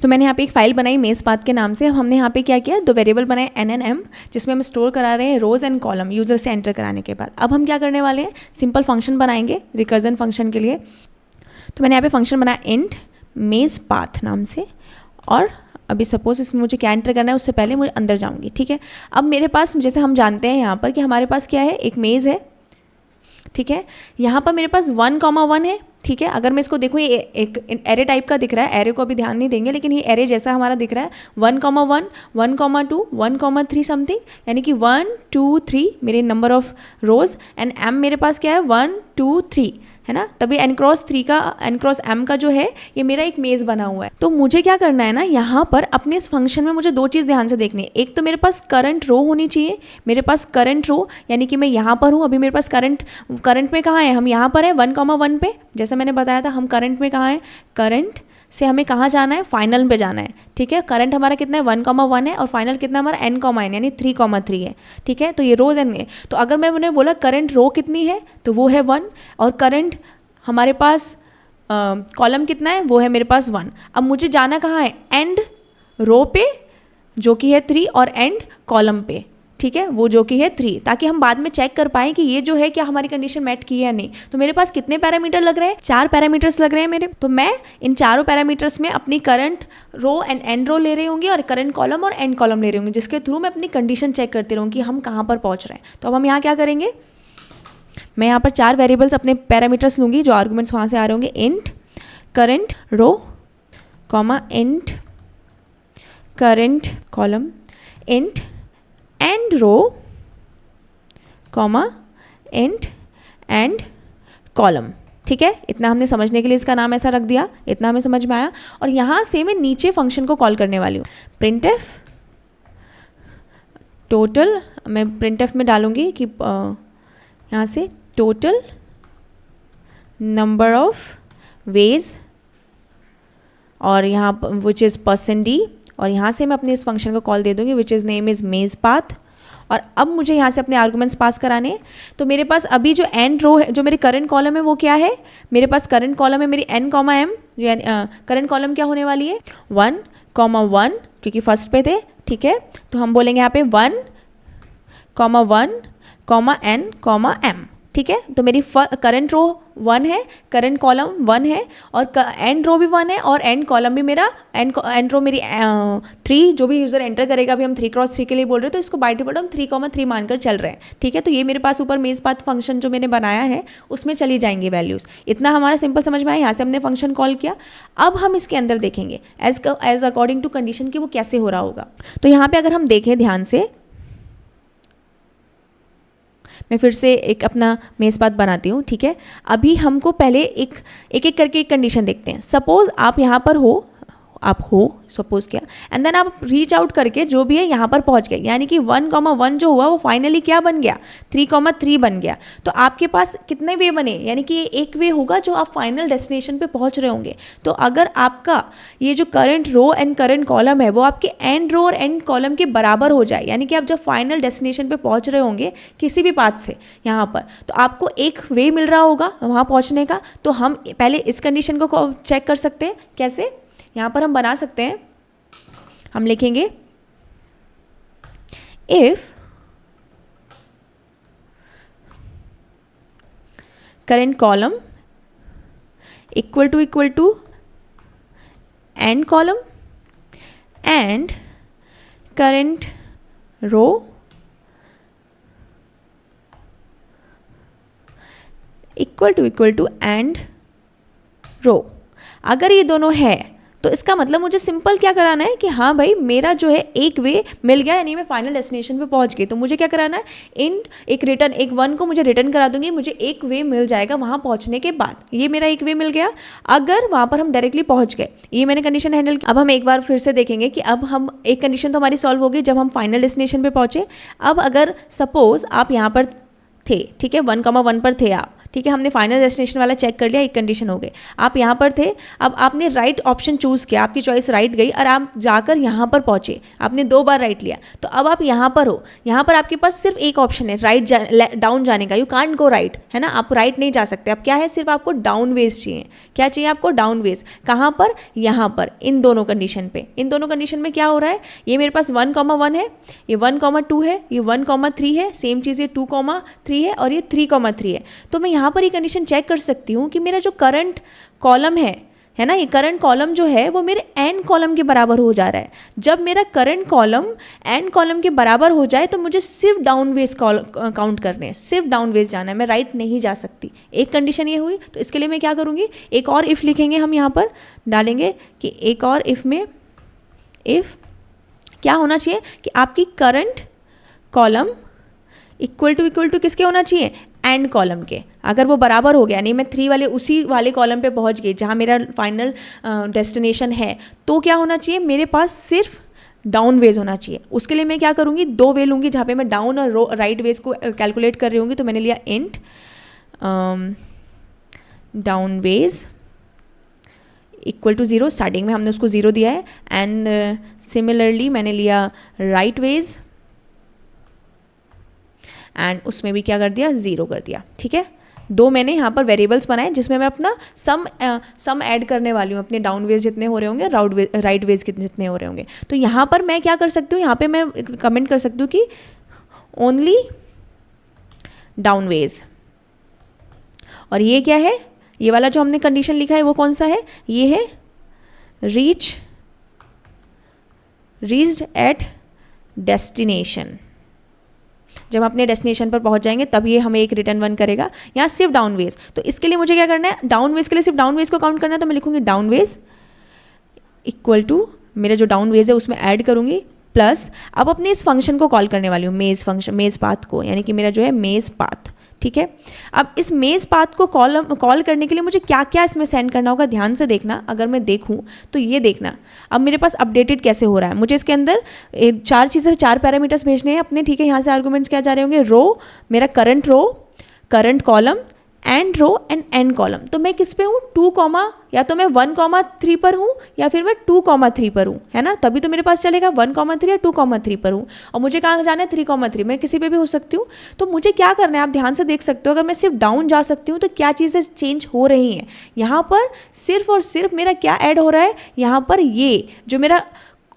तो मैंने यहाँ पे एक फाइल बनाई मेज पाथ के नाम से। हमने यहाँ पे क्या किया, 2 वेरिएबल बनाए n and m, जिसमें हम स्टोर करा रहे हैं रोज एंड कॉलम यूजर से एंटर कराने के बाद। अब हम क्या करने वाले हैं, सिंपल फंक्शन बनाएंगे रिकर्जन फंक्शन के लिए। तो मैंने यहाँ पे फंक्शन बनाया इंट मेज पाथ नाम से, और अभी सपोज इसमें मुझे क्या एंटर करना है उससे पहले मुझे अंदर जाऊँगी, ठीक है। अब मेरे पास, जैसे हम जानते हैं यहाँ पर कि हमारे पास क्या है, एक मेज़ है, ठीक है। यहाँ पर मेरे पास 1,1 है, ठीक है। अगर मैं इसको देखूँ, ये एक एरे टाइप का दिख रहा है, एरे को अभी ध्यान नहीं देंगे, लेकिन ये एरे जैसा हमारा दिख रहा है। 1,1, 1,2, 1,3 समथिंग, यानी कि 1, 2, 3 मेरे number of rows, and m मेरे पास क्या है, 1, 2, 3, है ना। तभी n×m का जो है ये मेरा एक मेज़ बना हुआ है। तो मुझे क्या करना है ना, यहाँ पर अपने इस फंक्शन में मुझे 2 चीज़ ध्यान से देखनी है। एक तो मेरे पास करंट रो होनी चाहिए, मेरे पास करंट रो, यानी कि मैं यहाँ पर हूँ, अभी मेरे पास करंट में कहाँ है, हम यहाँ पर है 1,1 पे, जैसे मैंने बताया था हम करंट में कहाँ है, करंट से हमें कहाँ जाना है, फाइनल पे जाना है, ठीक है। करंट हमारा कितना है, 1,1 है, और फाइनल कितना हमारा n, यानी 3,3 है, ठीक है। तो ये रोज एन है। तो अगर मैं उन्हें बोला करंट रो कितनी है, तो वो है 1, और करंट हमारे पास कॉलम कितना है, वो है मेरे पास 1। अब मुझे जाना कहाँ है, एंड रो पे जो कि है 3, और एंड कॉलम पे, ठीक है, वो जो कि है 3, ताकि हम बाद में चेक कर पाएँ कि ये जो है क्या हमारी कंडीशन मैट की है या नहीं। तो मेरे पास कितने पैरामीटर लग रहे हैं, 4 पैरामीटर्स लग रहे हैं मेरे। तो मैं इन चारों पैरामीटर्स में अपनी करंट रो एंड एंड रो ले रही होंगी, और करंट कॉलम और एंड कॉलम ले रही होंगी, जिसके थ्रू मैं अपनी कंडीशन चेक करती रहूँगी कि हम कहाँ पर पहुँच रहे हैं। तो अब हम यहाँ क्या करेंगे, मैं यहाँ पर 4 वेरिएबल्स अपने पैरामीटर्स लूँगी, जो आर्गूमेंट्स वहाँ से आ रहे होंगे, int current row, comma int current column, int end row, comma int end column, ठीक है। इतना हमने समझने के लिए इसका नाम ऐसा रख दिया, इतना हमें समझ में आया। और यहाँ से मैं नीचे फंक्शन को कॉल करने वाली हूँ, printf टोटल, मैं printf में डालूँगी कि यहाँ से टोटल नंबर ऑफ वेज, और यहाँ विच इज़ %d, और यहाँ से मैं अपने इस फंक्शन को कॉल दे दूँगी विच इज़ नेम इज़ मेज पाथ। और अब मुझे यहाँ से अपने आर्गूमेंट्स पास कराने हैं। तो मेरे पास अभी जो एंड रो है, जो मेरी करंट कॉलम है, वो क्या है, मेरे पास करंट कॉलम है मेरी n, m, जो करंट कॉलम क्या होने वाली है, 1,1, क्योंकि फर्स्ट पे थे, ठीक है। तो हम बोलेंगे यहाँ पे 1,1, n, m, ठीक है। तो मेरी करंट रो 1 है, करंट कॉलम 1 है, और एंड रो भी 1 है, और एंड कॉलम भी मेरा एंड रो मेरी 3, जो भी यूज़र एंटर करेगा, अभी हम 3x3 के लिए बोल रहे हैं तो इसको बाय डिफॉल्ट हम 3,3 मानकर चल रहे हैं, ठीक है। तो ये मेरे पास ऊपर मेज पाथ फंक्शन जो मैंने बनाया है उसमें चली जाएंगी वैल्यूज़। इतना हमारा सिंपल समझ में आया। यहाँ से हमने फंक्शन कॉल किया। अब हम इसके अंदर देखेंगे एज अकॉर्डिंग टू कंडीशन कि वो कैसे हो रहा होगा। तो यहाँ पे अगर हम देखें ध्यान से, मैं फिर से एक अपना मेज़ पाथ बनाती हूँ, ठीक है। अभी हमको पहले एक एक करके एक कंडीशन देखते हैं। सपोज़ आप यहाँ पर हो, सपोज क्या, एंड देन आप रीच आउट करके जो भी है यहाँ पर पहुँच गए, यानी कि 1,1 जो हुआ वो फाइनली क्या बन गया, 3,3 बन गया। तो आपके पास कितने वे बने, यानी कि ये एक वे होगा जो आप फाइनल डेस्टिनेशन पे पहुँच रहे होंगे। तो अगर आपका ये जो current row and current column है वो आपके एंड रो और एंड कॉलम के बराबर हो जाए, यानी कि आप जब फाइनल डेस्टिनेशन पे पहुँच रहे होंगे किसी भी पाथ से यहाँ पर, तो आपको एक वे मिल रहा होगा वहाँ पहुँचने का। तो हम पहले इस कंडीशन को चेक कर सकते हैं। कैसे, यहाँ पर हम बना सकते हैं, हम लिखेंगे if current column equal to end column and current row equal to end row. अगर ये दोनों है तो इसका मतलब मुझे सिंपल क्या कराना है कि हाँ भाई मेरा जो है एक वे मिल गया, यानी मैं फाइनल डेस्टिनेशन पे पहुंच गई। तो मुझे क्या कराना है, एक 1 को मुझे रिटर्न करा दूंगी, मुझे एक वे मिल जाएगा वहाँ पहुँचने के बाद। ये मेरा एक वे मिल गया अगर वहाँ पर हम डायरेक्टली पहुँच गए। ये मैंने कंडीशन हैंडल की। अब हम एक बार फिर से देखेंगे कि अब हम एक कंडीशन तो हमारी सॉल्व होगी जब हम फाइनल डेस्टिनेशन पर पहुँचे। अब अगर सपोज आप यहाँ पर थे, ठीक है, 1,1 पर थे आप, ठीक है, हमने फाइनल डेस्टिनेशन वाला चेक कर लिया, एक कंडीशन हो गई। आप यहाँ पर थे, अब आपने राइट ऑप्शन चूज़ किया, आपकी चॉइस राइट गई और आप जाकर यहाँ पर पहुँचे, आपने 2 बार राइट लिया। तो अब आप यहाँ पर हो, यहाँ पर आपके पास सिर्फ एक ऑप्शन है राइट डाउन जाने का। यू कांट गो राइट, है ना, आप राइट नहीं जा सकते। अब क्या है, सिर्फ आपको डाउन वेज चाहिए। क्या चाहिए आपको, डाउन वेज। कहाँ पर, यहाँ पर, इन दोनों कंडीशन पे। इन दोनों कंडीशन में क्या हो रहा है, ये मेरे पास 1,1 है, ये 1,2 है, ये 1,3 है, सेम चीज़ ये 2,3 है और ये 3,3 है। तो मैं यहाँ पर ये कंडीशन चेक कर सकती हूँ कि मेरा जो करंट कॉलम है ना, ये करंट कॉलम जो है वो मेरे एंड कॉलम के बराबर हो जा रहा है। जब मेरा करंट कॉलम एंड कॉलम के बराबर हो जाए तो मुझे सिर्फ डाउन वेज काउंट करने हैं, सिर्फ डाउन वेज जाना है, मैं राइट नहीं जा सकती। एक कंडीशन ये हुई। तो इसके लिए मैं क्या करूँगी, एक और इफ़ लिखेंगे, हम यहाँ पर डालेंगे कि एक और इफ़ में इफ़ क्या होना चाहिए कि आपकी करंट कॉलम इक्वल टू किसके होना चाहिए, एंड कॉलम के। अगर वो बराबर हो गया, नहीं मैं 3 वाले उसी वाले कॉलम पे पहुंच गई जहाँ मेरा फाइनल डेस्टिनेशन है, तो क्या होना चाहिए, मेरे पास सिर्फ डाउन वेज होना चाहिए। उसके लिए मैं क्या करूँगी, 2 वे लूँगी जहाँ पे मैं डाउन और राइट वेज को कैलकुलेट कर रही होंगी। तो मैंने लिया int down ways equal to 0, starting में हमने उसको 0 दिया है, एंड सिमिलरली मैंने लिया राइट वेज एंड उसमें भी क्या कर दिया, 0 कर दिया, ठीक है। 2 मैंने यहाँ पर वेरिएबल्स बनाए जिसमें मैं अपना सम ऐड करने वाली हूँ, अपने डाउन वेज जितने हो रहे होंगे, राइट वेज जितने हो रहे होंगे। तो यहाँ पर मैं क्या कर सकती हूँ, यहाँ पे मैं कमेंट कर सकती हूँ कि ओनली डाउन वेज। और ये क्या है, ये वाला जो हमने कंडीशन लिखा है वो कौन सा है, ये है रीच्ड एट डेस्टिनेशन। जब हम अपने डेस्टिनेशन पर पहुंच जाएंगे तब ये हमें एक रिटर्न 1 करेगा। यहाँ सिर्फ डाउन वेज। तो इसके लिए मुझे क्या करना है, डाउन वेज के लिए सिर्फ डाउन वेज को काउंट करना है। तो मैं लिखूंगी डाउन वेज इक्वल टू मेरा जो डाउन वेज है उसमें ऐड करूंगी प्लस, अब अपने इस फंक्शन को कॉल करने वाली हूँ, मेज पाथ को, यानी कि मेरा जो है मेज पाथ, ठीक है। अब इस मेज पाथ को कॉल करने के लिए मुझे क्या क्या इसमें सेंड करना होगा, ध्यान से देखना। अगर मैं देखूं तो ये देखना, अब मेरे पास अपडेटेड कैसे हो रहा है। मुझे इसके अंदर 4 चीज़ें, 4 पैरामीटर्स भेजने हैं अपने, ठीक है। यहाँ से आर्गूमेंट्स क्या जा रहे होंगे, रो, मेरा current column, end row and end column. तो मैं किस पे हूँ, 2, या तो मैं 1,3 पर हूँ या फिर मैं 2,3 पर हूँ, है ना। तभी तो मेरे पास चलेगा 1,3 या 2,3 पर हूँ। और मुझे कहाँ जाना है, 3,3। मैं किसी पे भी हो सकती हूँ। तो मुझे क्या करना है, आप ध्यान से देख सकते हो। अगर मैं सिर्फ डाउन जा सकती हूँ तो क्या चीज़ें चेंज हो रही हैं यहाँ पर, सिर्फ और सिर्फ मेरा क्या ऐड हो रहा है यहाँ पर, ये जो मेरा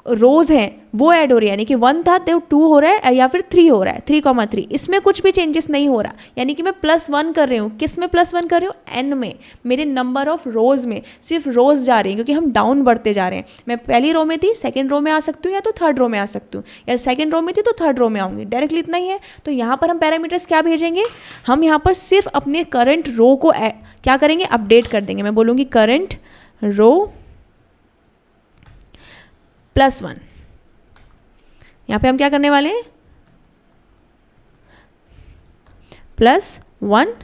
रोज हैं वो ऐड हो रही है, यानी कि 1 था तो 2 हो रहा है या फिर 3 हो रहा है, 3,3, इसमें कुछ भी चेंजेस नहीं हो रहा, यानी कि मैं +1 कर रही हूँ। किस में +1 कर रही हूँ? n में, मेरे नंबर ऑफ रोज में, सिर्फ रोज जा रही है क्योंकि हम डाउन बढ़ते जा रहे हैं। मैं पहली रो में थी, सेकंड रो में आ सकती हूँ या तो थर्ड रो में आ सकती हूँ, या सेकंड रो में थी तो थर्ड रो में आऊँगी, डायरेक्टली इतना ही है। तो यहाँ पर हम पैरामीटर्स क्या भेजेंगे? हम यहाँ पर सिर्फ अपने करंट रो को क्या करेंगे? अपडेट कर देंगे। मैं बोलूँगी करंट रो +1। यहाँ पे हम क्या करने वाले हैं? +1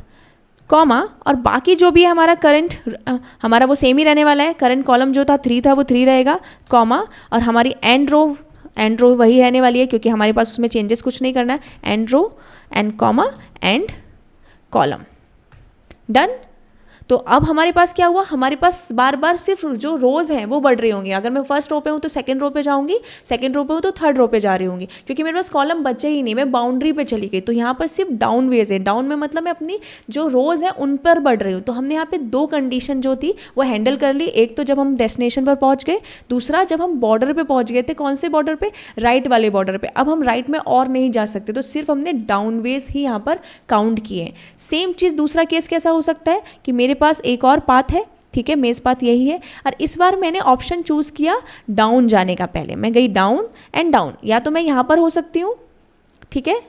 कॉमा, और बाकी जो भी है हमारा करंट, हमारा वो सेम ही रहने वाला है। करंट कॉलम जो था 3 था वो 3 रहेगा, कॉमा, और हमारी एंड रो वही रहने वाली है क्योंकि हमारे पास उसमें चेंजेस कुछ नहीं करना है। End row and comma end column, done. तो अब हमारे पास क्या हुआ? हमारे पास बार बार सिर्फ जो रोज हैं वो बढ़ रही होंगी। अगर मैं फर्स्ट रो पे हूँ तो सेकंड रो पे जाऊँगी, सेकंड रो पे हूँ तो थर्ड रो पे जा रही होंगी, क्योंकि मेरे पास कॉलम बचे ही नहीं, मैं बाउंड्री पे चली गई। तो यहाँ पर सिर्फ डाउन वेज है। डाउन में मतलब मैं अपनी जो रोज है उन पर बढ़ रही हूँ। तो हमने यहाँ पे 2 कंडीशन जो थी वो हैंडल कर ली। एक तो जब हम डेस्टिनेशन पर पहुँच गए, दूसरा जब हम बॉर्डर पर पहुँच गए थे। कौन से बॉर्डर पर? राइट वाले बॉर्डर पर। अब हम राइट में और नहीं जा सकते, तो सिर्फ हमने डाउन वेज ही यहाँ पर काउंट किए। सेम चीज़ दूसरा केस कैसा हो सकता है कि मेरे पास एक और पाथ है, ठीक है, मेज पाथ यही है, और इस बार मैंने ऑप्शन चूज किया डाउन जाने का। पहले मैं गई डाउन एंड डाउन, या तो मैं यहाँ पर हो सकती हूँ, ठीक है,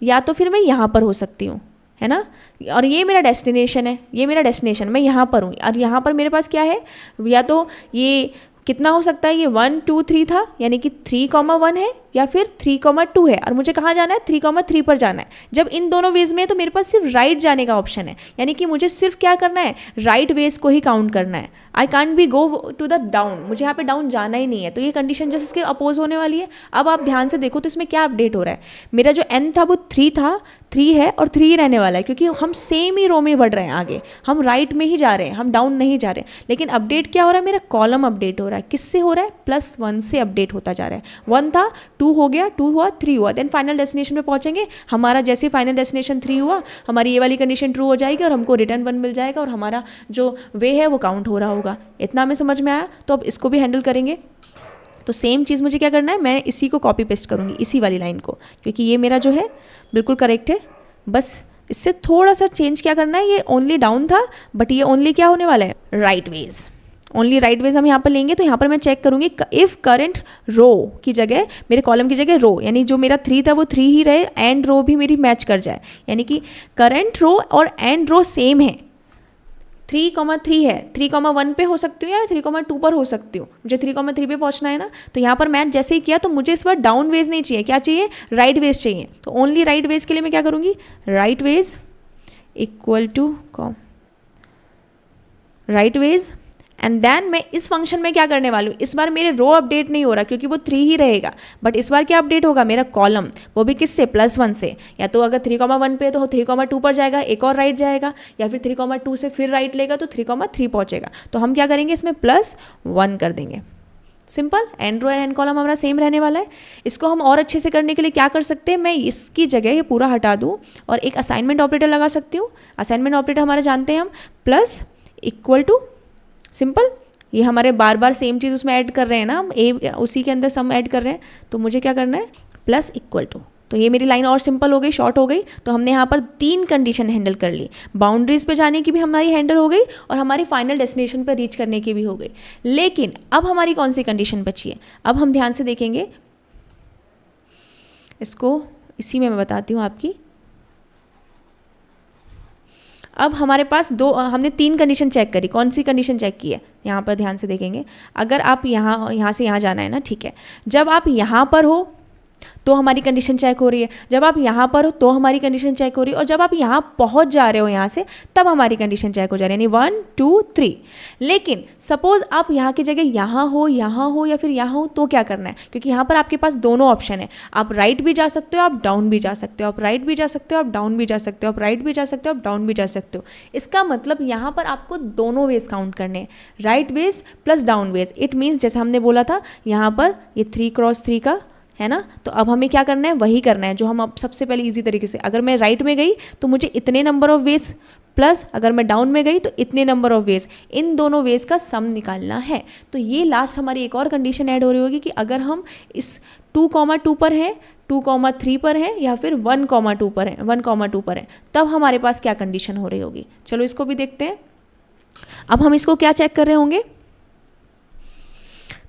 या तो फिर मैं यहाँ पर हो सकती हूँ, है ना। और ये मेरा डेस्टिनेशन है, ये मेरा डेस्टिनेशन, मैं यहाँ पर हूँ। और यहाँ पर मेरे पास क्या है? या तो ये कितना हो सकता है? ये 1 2 3 था, यानी कि 3,1 है, या फिर 3,2 है, और मुझे कहाँ जाना है? 3,3 पर जाना है। जब इन दोनों वेज में है तो मेरे पास सिर्फ राइट जाने का ऑप्शन है, यानी कि मुझे सिर्फ क्या करना है? राइट वेज को ही काउंट करना है। I can't be go to the down, मुझे यहाँ पे डाउन जाना ही नहीं है। तो ये कंडीशन जैसे इसके अपोज होने वाली है। अब आप ध्यान से देखो तो इसमें क्या अपडेट हो रहा है। मेरा जो n था वो 3 था, 3 है और 3 ही रहने वाला है, क्योंकि हम सेम ही रो में बढ़ रहे हैं आगे, हम राइट में ही जा रहे हैं, हम डाउन नहीं जा रहे हैं। लेकिन अपडेट क्या हो रहा है? मेरा कॉलम अपडेट हो रहा है। किससे हो रहा है? +1 से अपडेट होता जा रहा है। 1 था, 2 हो गया, 2 हुआ, 3 हुआ, देन फाइनल डेस्टिनेशन पे पहुंचेंगे। हमारा जैसे फाइनल डेस्टिनेशन 3 हुआ, हमारी ये वाली कंडीशन ट्रू हो जाएगी और हमको रिटर्न 1 मिल जाएगा, और हमारा जो वे है वो काउंट हो रहा होगा। इतना हमें समझ में आया? तो अब इसको भी हैंडल करेंगे। तो सेम चीज़ मुझे क्या करना है? मैं इसी को कॉपी पेस्ट करूँगी, इसी वाली लाइन को, क्योंकि ये मेरा जो है बिल्कुल करेक्ट है। बस इससे थोड़ा सा चेंज क्या करना है? ये ओनली डाउन था, बट ये ओनली क्या होने वाला है? Right ways. Only right ways हम यहाँ पर लेंगे। तो यहाँ पर मैं चेक करूँगी इफ़ करंट रो की जगह, मेरे कॉलम की जगह रो, यानी जो मेरा 3 था वो 3 ही रहे, एंड रो भी मेरी मैच कर जाए, यानी कि करंट रो और एंड रो सेम है। 3,3 है, 3,1 पे हो सकती हूँ या 3,2 पर हो सकती हूँ। मुझे 3,3 पे पहुँचना है ना। तो यहाँ पर मैच जैसे ही किया तो मुझे इस बार डाउन वेज नहीं चाहिए, क्या चाहिए? राइट वेज चाहिए। तो ओनली राइट वेज के लिए मैं क्या करूँगी? Right ways equal to right ways, and then मैं इस फंक्शन में क्या करने वाली हूँ? इस बार मेरे रो अपडेट नहीं हो रहा क्योंकि वो 3 ही रहेगा, बट इस बार क्या अपडेट होगा? मेरा कॉलम, वो भी किससे? +1 से। या तो अगर 3,1 पे तो 3,2 पर जाएगा, एक और राइट जाएगा, या फिर 3,2 से फिर राइट लेगा तो 3,3 पहुँचेगा। तो हम क्या करेंगे? इसमें +1 कर देंगे। Simple. End row and end column हमारा सेम रहने वाला है। इसको हम और अच्छे से करने के लिए क्या कर सकते हैं? मैं इसकी जगह ये पूरा हटा दूँ और एक असाइनमेंट ऑपरेटर लगा सकती हूँ। असाइनमेंट ऑपरेटर हमारा जानते हैं हम, प्लस इक्वल टू, सिंपल। ये हमारे बार बार सेम चीज़ उसमें ऐड कर रहे हैं ना हम, उसी के अंदर सम ऐड कर रहे हैं। तो मुझे क्या करना है? Plus equal to. तो ये मेरी लाइन और सिंपल हो गई, शॉर्ट हो गई। तो हमने यहाँ पर 3 कंडीशन हैंडल कर ली। बाउंड्रीज पे जाने की भी हमारी हैंडल हो गई और हमारी फाइनल डेस्टिनेशन पर रीच करने की भी हो गई। लेकिन अब हमारी कौन सी कंडीशन बची है? अब हम ध्यान से देखेंगे इसको, इसी में मैं बताती हूँ आपकी। अब हमारे पास हमने 3 कंडीशन चेक करी। कौन सी कंडीशन चेक की है? यहाँ पर ध्यान से देखेंगे। अगर आप यहाँ से यहाँ जाना है ना, ठीक है। जब आप यहाँ पर हो तो हमारी कंडीशन चेक हो रही है, जब आप यहाँ पर हो तो हमारी कंडीशन चेक हो रही है, और जब आप यहाँ पहुँच जा रहे हो यहाँ से तब हमारी कंडीशन चेक हो जा रही है, यानी 1 2 3। लेकिन सपोज आप यहाँ की जगह यहाँ हो या फिर यहाँ हो, तो क्या करना है? क्योंकि यहाँ पर आपके पास दोनों ऑप्शन है। आप राइट भी जा सकते हो, आप डाउन भी जा सकते हो, आप राइट भी जा सकते हो, आप डाउन भी जा सकते हो, आप राइट भी जा सकते हो, आप डाउन भी जा सकते हो। इसका मतलब यहाँ पर आपको दोनों वेज काउंट करने हैं, right ways plus down ways. It means जैसे हमने बोला था यहाँ पर ये 3 × 3 का है ना। तो अब हमें क्या करना है, वही करना है जो हम अब सबसे पहले इजी तरीके से, अगर मैं राइट में गई तो मुझे इतने नंबर ऑफ वेज, प्लस अगर मैं डाउन में गई तो इतने नंबर ऑफ वेज, इन दोनों वेज का सम निकालना है। तो ये लास्ट हमारी एक और कंडीशन ऐड हो रही होगी कि अगर हम इस 2,2 पर है, 2,3 पर है, या फिर 1,2 पर है, 1,2 पर है, तब हमारे पास क्या कंडीशन हो रही होगी। चलो इसको भी देखते हैं। अब हम इसको क्या चेक कर रहे होंगे,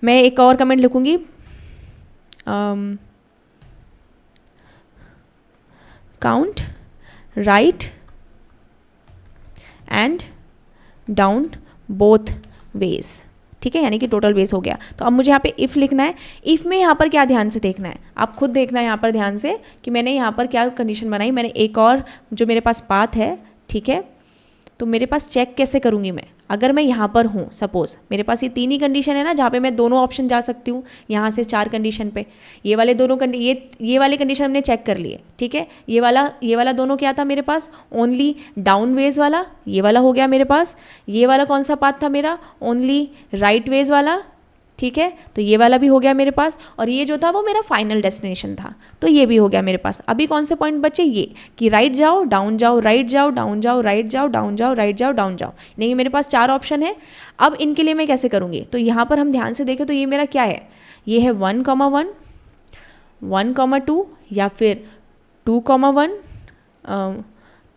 मैं एक और कमेंट लिखूंगी, count right and down both ways, ठीक है, यानी कि टोटल वेज हो गया। तो अब मुझे यहाँ पे इफ़ लिखना है। इफ़ में यहाँ पर क्या ध्यान से देखना है, आप खुद देखना है यहाँ पर ध्यान से कि मैंने यहाँ पर क्या कंडीशन बनाई। मैंने एक और जो मेरे पास पाथ है, ठीक है, तो मेरे पास चेक कैसे करूँगी मैं, अगर मैं यहाँ पर हूँ, सपोज़ मेरे पास ये 3 ही कंडीशन है ना, जहाँ पे मैं दोनों ऑप्शन जा सकती हूँ, यहाँ से 4 कंडीशन पे, ये वाले दोनों ये वाले कंडीशन हमने चेक कर लिए, ठीक है। ये वाला दोनों क्या था मेरे पास, ओनली डाउन वेज वाला, ये वाला हो गया मेरे पास। ये वाला कौन सा पाथ था मेरा, ओनली राइट वेज वाला, ठीक है, तो ये वाला भी हो गया मेरे पास। और ये जो था वो मेरा फाइनल डेस्टिनेशन था, तो ये भी हो गया मेरे पास। अभी कौन से पॉइंट बचे, ये कि राइट जाओ, डाउन जाओ, राइट जाओ, डाउन जाओ, राइट जाओ, डाउन जाओ, राइट जाओ, डाउन जाओ, नहीं मेरे पास 4 ऑप्शन है। अब इनके लिए मैं कैसे करूँगी, तो यहाँ पर हम ध्यान से देखें तो ये मेरा क्या है, ये है 1,1, 1,2 या फिर 2,1,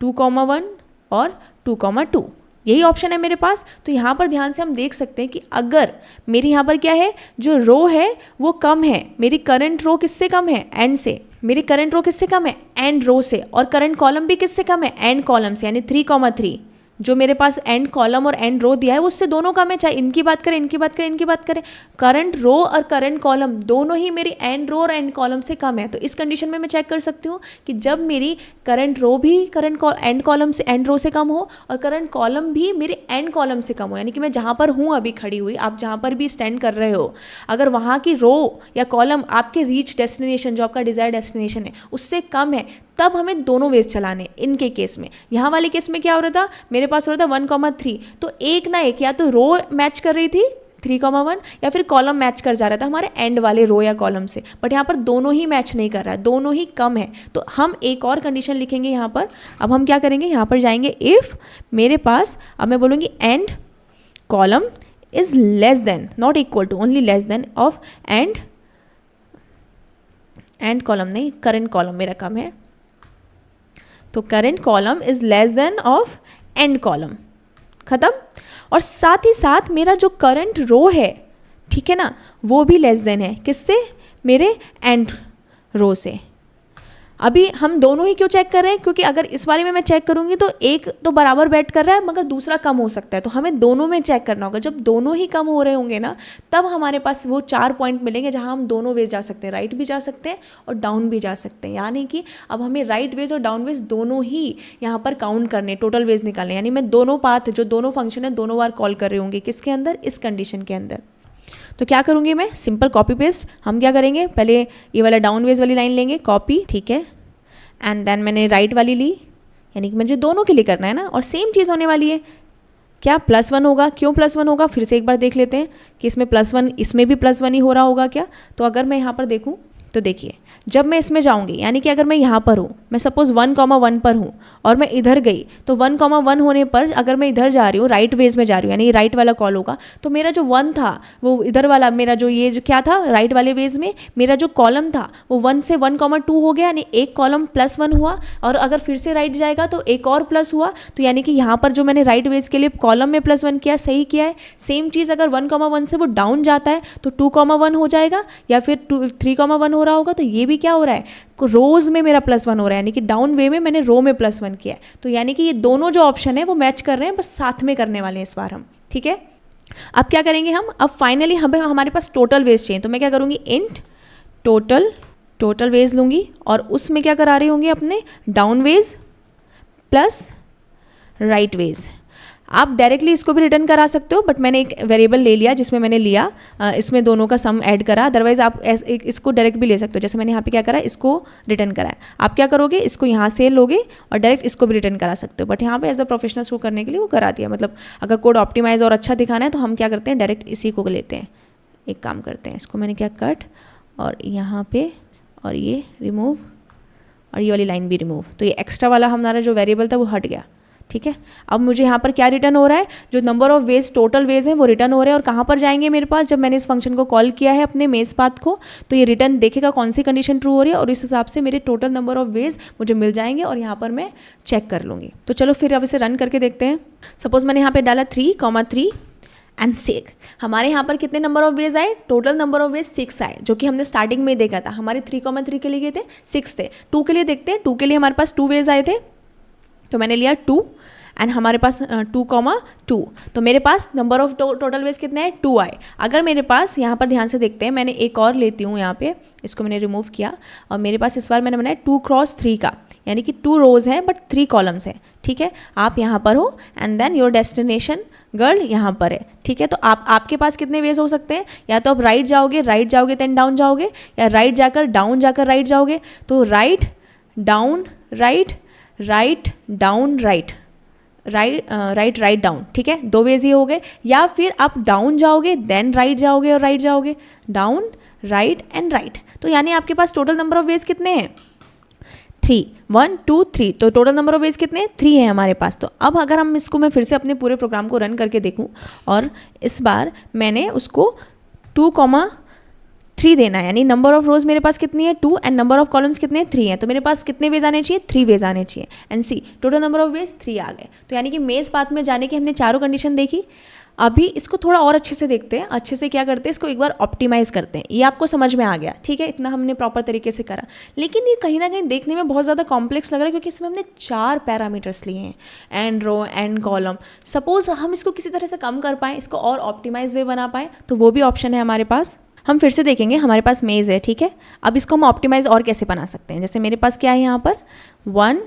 2,1 और 2,2, यही ऑप्शन है मेरे पास। तो यहाँ पर ध्यान से हम देख सकते हैं कि अगर मेरी यहाँ पर क्या है, जो रो है वो कम है, मेरी करंट रो किससे कम है, एंड से, मेरी करंट रो किससे कम है, एंड रो से, और करंट कॉलम भी किससे कम है, एंड कॉलम से, यानी 3,3 जो मेरे पास एंड कॉलम और एंड रो दिया है वो उससे दोनों कम है, चाहे इनकी बात करें, इनकी बात करें, इनकी बात करें, करंट रो और करंट कॉलम दोनों ही मेरी एंड रो और एंड कॉलम से कम है। तो इस कंडीशन में मैं चेक कर सकती हूँ कि जब मेरी करंट रो भी करंट एंड कॉलम से, एंड रो से कम हो, और करंट कॉलम भी मेरे एंड कॉलम से कम हो, यानी कि मैं जहाँ पर हूँ अभी खड़ी हुई, आप जहाँ पर भी स्टैंड कर रहे हो, अगर वहाँ की रो या कॉलम आपके रीच डेस्टिनेशन, जो आपका डिजायर डेस्टिनेशन है, उससे कम है, तब हमें दोनों वेज चलाने। इनके केस में, यहाँ वाले केस में क्या हो रहा था, मेरे पास हो रहा था 1,3, तो एक ना एक, या तो रो मैच कर रही थी 3,1, या फिर कॉलम मैच कर जा रहा था हमारे एंड वाले रो या कॉलम से, बट यहाँ पर दोनों ही मैच नहीं कर रहा है, दोनों ही कम है। तो हम एक और कंडीशन लिखेंगे यहाँ पर। अब हम क्या करेंगे, यहाँ पर जाएंगे, इफ़ मेरे पास, अब मैं बोलूँगी end column is less than, not equal to, only less than of end column नहीं, करंट कॉलम मेरा कम है, तो current column is less than of end column, खत्म। और साथ ही साथ मेरा जो करंट रो है, ठीक है ना, वो भी लेस देन है, किससे, मेरे एंड रो से। अभी हम दोनों ही क्यों चेक कर रहे हैं, क्योंकि अगर इस वाले में मैं चेक करूंगी तो एक तो बराबर बैठ कर रहा है मगर दूसरा कम हो सकता है, तो हमें दोनों में चेक करना होगा। जब दोनों ही कम हो रहे होंगे ना, तब हमारे पास वो 4 पॉइंट मिलेंगे जहां हम दोनों वेज जा सकते हैं, राइट भी जा सकते हैं और डाउन भी जा सकते हैं। यानी कि अब हमें राइट वेज और डाउन वेज दोनों ही यहाँ पर काउंट करने, टोटल वेज निकालने, यानी मैं दोनों पाथ, जो दोनों फंक्शन है, दोनों बार कॉल कर रही होंगी, किसके अंदर, इस कंडीशन के अंदर। तो क्या करूँगी मैं, सिंपल कॉपी पेस्ट। हम क्या करेंगे, पहले ये वाला डाउन वेज वाली लाइन लेंगे, कॉपी, ठीक है, एंड देन मैंने राइट वाली ली, यानी कि मुझे दोनों के लिए करना है ना, और सेम चीज़ होने वाली है, क्या +1 होगा। क्यों +1 होगा, फिर से एक बार देख लेते हैं कि इसमें +1, इसमें भी +1 ही हो रहा होगा क्या। तो अगर मैं यहाँ पर देखूँ तो देखिए, जब मैं इसमें जाऊँगी, यानी कि अगर मैं यहाँ पर हूँ, मैं सपोज़ 1,1 पर हूँ और मैं इधर गई, तो 1,1 होने पर अगर मैं इधर जा रही हूँ, राइट वेज में जा रही हूँ, यानी राइट वाला कॉल होगा, तो मेरा जो 1 था वो इधर वाला, मेरा जो ये जो क्या था, राइट वाले वेज में मेरा जो कॉलम था वो 1 से 1,2 हो गया, यानी एक कॉलम +1 हुआ, और अगर फिर से राइट जाएगा तो एक और प्लस हुआ। तो यानी कि यहाँ पर जो मैंने राइट वेज के लिए कॉलम में +1 किया, सही किया है। सेम चीज़ अगर 1,1 से वो डाउन जाता है तो 2,1 हो जाएगा, या फिर 3,1 हो रहा होगा, तो ये भी क्या हो रहा है, रोज में मेरा +1 हो रहा है, यानी कि डाउन वे में मैंने रो में +1 किया है। तो यानी कि ये दोनों जो ऑप्शन है वो मैच कर रहे हैं, बस साथ में करने वाले हैं इस बार हम, ठीक है। अब क्या करेंगे हम, अब फाइनली हमारे पास टोटल वेज चाहिए, तो मैं क्या करूँगी, इंट टोटल वेज लूँगी, और उसमें क्या करा रही होंगी, अपने down ways plus right ways. आप डायरेक्टली इसको भी रिटर्न करा सकते हो, बट मैंने एक वेरिएबल ले लिया जिसमें मैंने लिया, इसमें दोनों का सम ऐड करा। अदरवाइज आप इसको डायरेक्ट भी ले सकते हो, जैसे मैंने यहाँ पे क्या करा, इसको रिटर्न करा है। आप क्या करोगे, इसको यहाँ से लोगे और डायरेक्ट इसको भी रिटर्न करा सकते हो, बट यहाँ पे एज अ प्रोफेशनल शो करने के लिए वो करा दिया। मतलब अगर कोड ऑप्टिमाइज और अच्छा दिखाना है तो हम क्या करते हैं, डायरेक्ट इसी को लेते हैं। एक काम करते हैं, इसको मैंने क्या कट और यहाँ पे और ये रिमूव, और ये वाली लाइन भी रिमूव। तो ये एक्स्ट्रा वाला हमारा जो वेरिएबल था वो हट गया, ठीक है। अब मुझे यहाँ पर क्या रिटर्न हो रहा है, जो number of ways total ways हैं वो रिटर्न हो रहे हैं। और कहाँ पर जाएंगे मेरे पास, जब मैंने इस फंक्शन को कॉल किया है अपने मेज पाथ को, तो ये रिटर्न देखेगा कौन सी कंडीशन ट्रू हो रही है और इस हिसाब से मेरे टोटल नंबर ऑफ वेज मुझे मिल जाएंगे और यहाँ पर मैं चेक कर लूँगी। तो चलो फिर अब इसे रन करके देखते हैं। सपोज मैंने यहाँ पर डाला 3,3 एंड 6, हमारे यहाँ पर कितने नंबर ऑफ वेज आए, टोटल नंबर ऑफ वेज 6 आए, जो कि हमने स्टार्टिंग में देखा था। हमारे 3,3 के लिए गए थे 6 थे। 2 के लिए देखते हैं, 2 के लिए हमारे पास 2 वेज आए थे, तो मैंने लिया 2 एंड हमारे पास 2,2, तो मेरे पास नंबर ऑफ टोटल वेज कितने हैं, 2 आए। अगर मेरे पास यहाँ पर ध्यान से देखते हैं, मैंने एक और लेती हूँ यहाँ पे, इसको मैंने रिमूव किया और मेरे पास इस बार मैंने बनाया 2 क्रॉस 3 का, यानी कि 2 रोज हैं बट 3 कॉलम्स हैं, ठीक है। आप यहाँ पर हो and then your destination girl यहाँ पर है, ठीक है। तो आपके पास कितने वेज हो सकते हैं, या तो आप राइट जाओगे देन डाउन जाओगे, या राइट जाकर डाउन जाकर राइट जाओगे। तो write down right, write down right, right write down, ठीक है, 2 वेज ये हो गए। या फिर आप डाउन जाओगे देन राइट जाओगे और राइट जाओगे, डाउन राइट एंड राइट। तो यानी आपके पास टोटल नंबर ऑफ वेज कितने हैं, 3, 1 2 3। तो टोटल नंबर ऑफ वेज कितने हैं, 3 है हमारे पास। तो अब अगर हम इसको मैं फिर से अपने पूरे प्रोग्राम को रन करके देखूं और इस बार मैंने उसको 2,3 देना है, यानी नंबर ऑफ रोज मेरे पास कितनी है 2 एंड नंबर ऑफ कॉलम्स कितने हैं 3 हैं, तो मेरे पास कितने वेज आने चाहिए, 3 वेज आने चाहिए। And see total number of ways 3 आ गए। तो यानी कि मेज पाथ में जाने की हमने चारों कंडीशन देखी। अभी इसको थोड़ा और अच्छे से देखते हैं, अच्छे से क्या करते हैं, इसको एक बार ऑप्टिमाइज़ करते हैं। ये आपको समझ में आ गया, ठीक है, इतना हमने प्रॉपर तरीके से करा। लेकिन ये कहीं ना कहीं देखने में बहुत ज़्यादा कॉम्प्लेक्स लग रहा है, क्योंकि इसमें हमने 4 पैरामीटर्स लिए हैं, end row end column. Suppose हम इसको किसी तरह से कम कर पाएँ, इसको और ऑप्टिमाइज वे बना पाएँ, तो वो भी ऑप्शन है हमारे पास। हम फिर से देखेंगे, हमारे पास मेज़ है, ठीक है। अब इसको हम ऑप्टिमाइज़ और कैसे बना सकते हैं, जैसे मेरे पास क्या है यहाँ पर 1